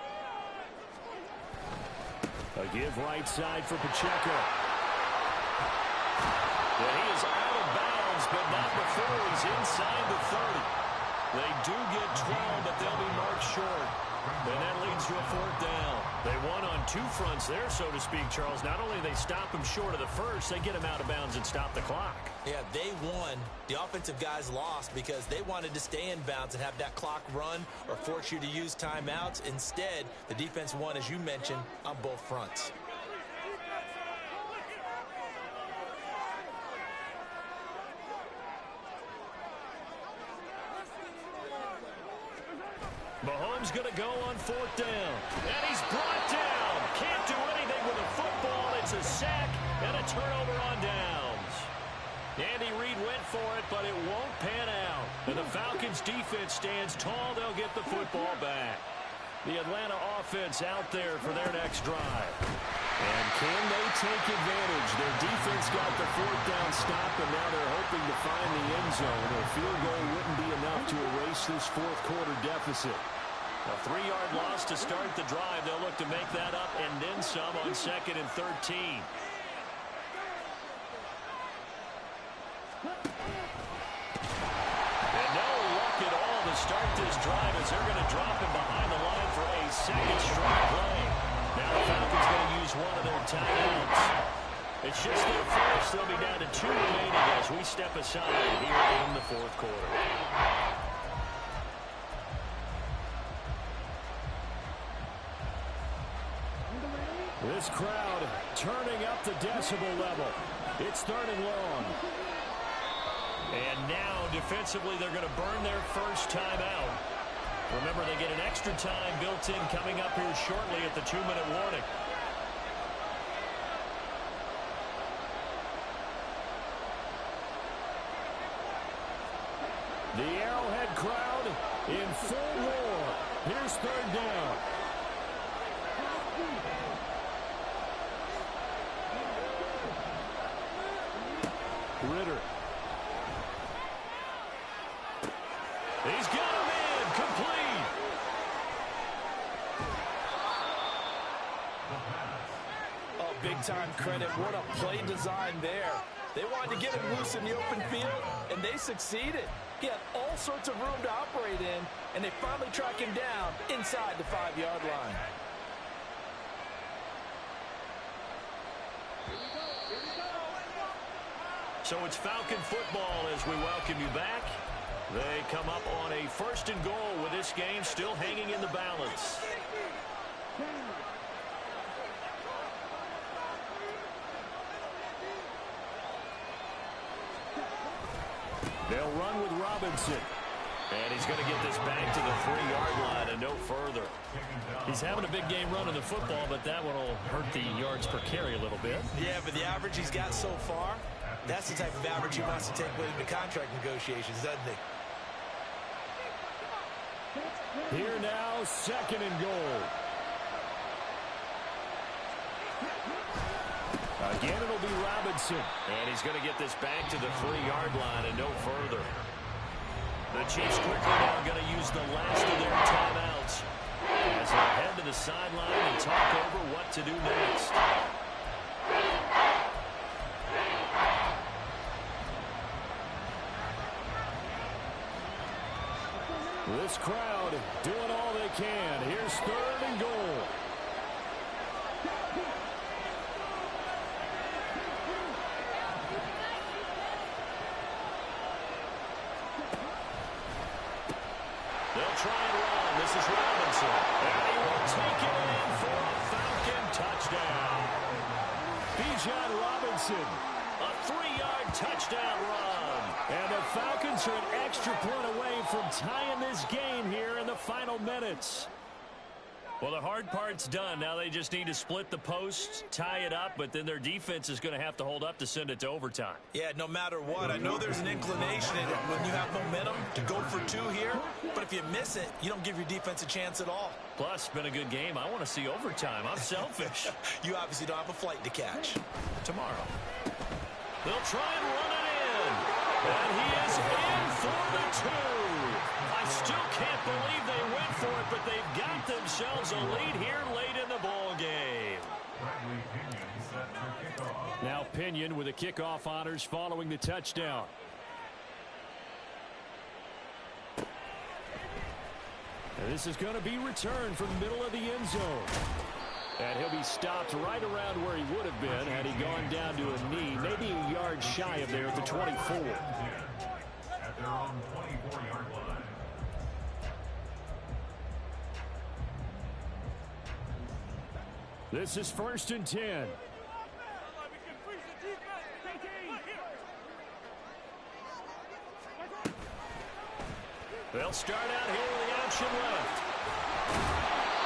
A give right side for Pacheco. Yeah, he is out of bounds, but not before he's inside the 30. They do get 12, but they'll be marked short. And that leads to a 4th down. They won on 2 fronts there, so to speak, Charles. Not only they stop him short of the first, they get him out of bounds and stop the clock. Yeah, they won. The offensive guys lost because they wanted to stay in bounds and have that clock run or force you to use timeouts. Instead, the defense won, as you mentioned, on both fronts. Mahomes going to go on 4th down. And he's brought down. Can't do anything with a football. It's a sack and a turnover on downs. Andy Reid went for it, but it won't pan out. And the Falcons defense stands tall. They'll get the football back. The Atlanta offense out there for their next drive. And can they take advantage? Their defense got the 4th down stop, and now they're hoping to find the end zone. A field goal wouldn't be enough to erase this 4th quarter deficit. A 3-yard loss to start the drive. They'll look to make that up and then some on 2nd and 13. And no luck at all to start this drive as they're going to drop him behind the line for a 2nd straight play. Now the Falcons going to use one of their timeouts. It's just their first. They'll be down to 2 remaining as we step aside here in the 4th quarter. This crowd turning up the decibel level. It's 3rd and long. And now defensively they're going to burn their first timeout. Remember, they get an extra time built in coming up here shortly at the 2-minute warning. The Arrowhead crowd in full roar. Here's 3rd down. Ritter. He's got him in. Complete. Oh, big-time credit. What a play design there. They wanted to get him loose in the open field, and they succeeded. He had all sorts of room to operate in, and they finally track him down inside the 5-yard line. So it's Falcon football as we welcome you back. They come up on a 1st and goal with this game still hanging in the balance. They'll run with Robinson. And he's going to get this back to the 3-yard line and no further. He's having a big game running the football, but that one will hurt the yards per carry a little bit. Yeah, but the average he's got so far, that's the type of average he wants to take with him to contract negotiations, doesn't he? Here now, 2nd and goal. Again, it'll be Robinson. And he's going to get this back to the 3-yard line and no further. The Chiefs quickly now going to use the last of their timeouts as they head to the sideline and talk over what to do next. This crowd doing all they can. Here's 3rd and goal. They'll try and run. This is Robinson. And he will take it in for a Falcon touchdown. Bijan Robinson. A 3-yard touchdown run. And the Falcons are an extra point away from tying this game here in the final minutes. Well, the hard part's done. Now they just need to split the posts, tie it up, but then their defense is going to have to hold up to send it to overtime. Yeah, no matter what. I know there's an inclination in it when you have momentum to go for 2 here, but if you miss it, you don't give your defense a chance at all. Plus, been a good game. I want to see overtime. I'm selfish. You obviously don't have a flight to catch. Tomorrow. They'll try and run it in. And he is in for the 2. I still can't believe they went for it, but they've got themselves a lead here late in the ball game. Now Pinion with the kickoff honors following the touchdown. And this is going to be returned from the middle of the end zone. And he'll be stopped right around where he would have been had he gone down to a knee, maybe a yard shy of there at the 24. At their own 24-yard line. This is 1st and 10. They'll start out here with the option left.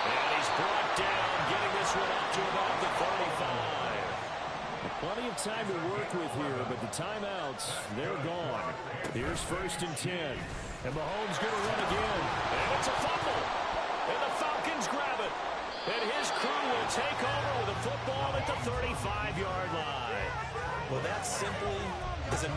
And he's brought down, getting this one up to about the 35. Plenty of time to work with here, but the timeouts, they're gone. Here's 1st and 10. And Mahomes going to run again. And it's a fumble. And the Falcons grab it. And his crew will take over with a football at the 35-yard line. Well, that simply is a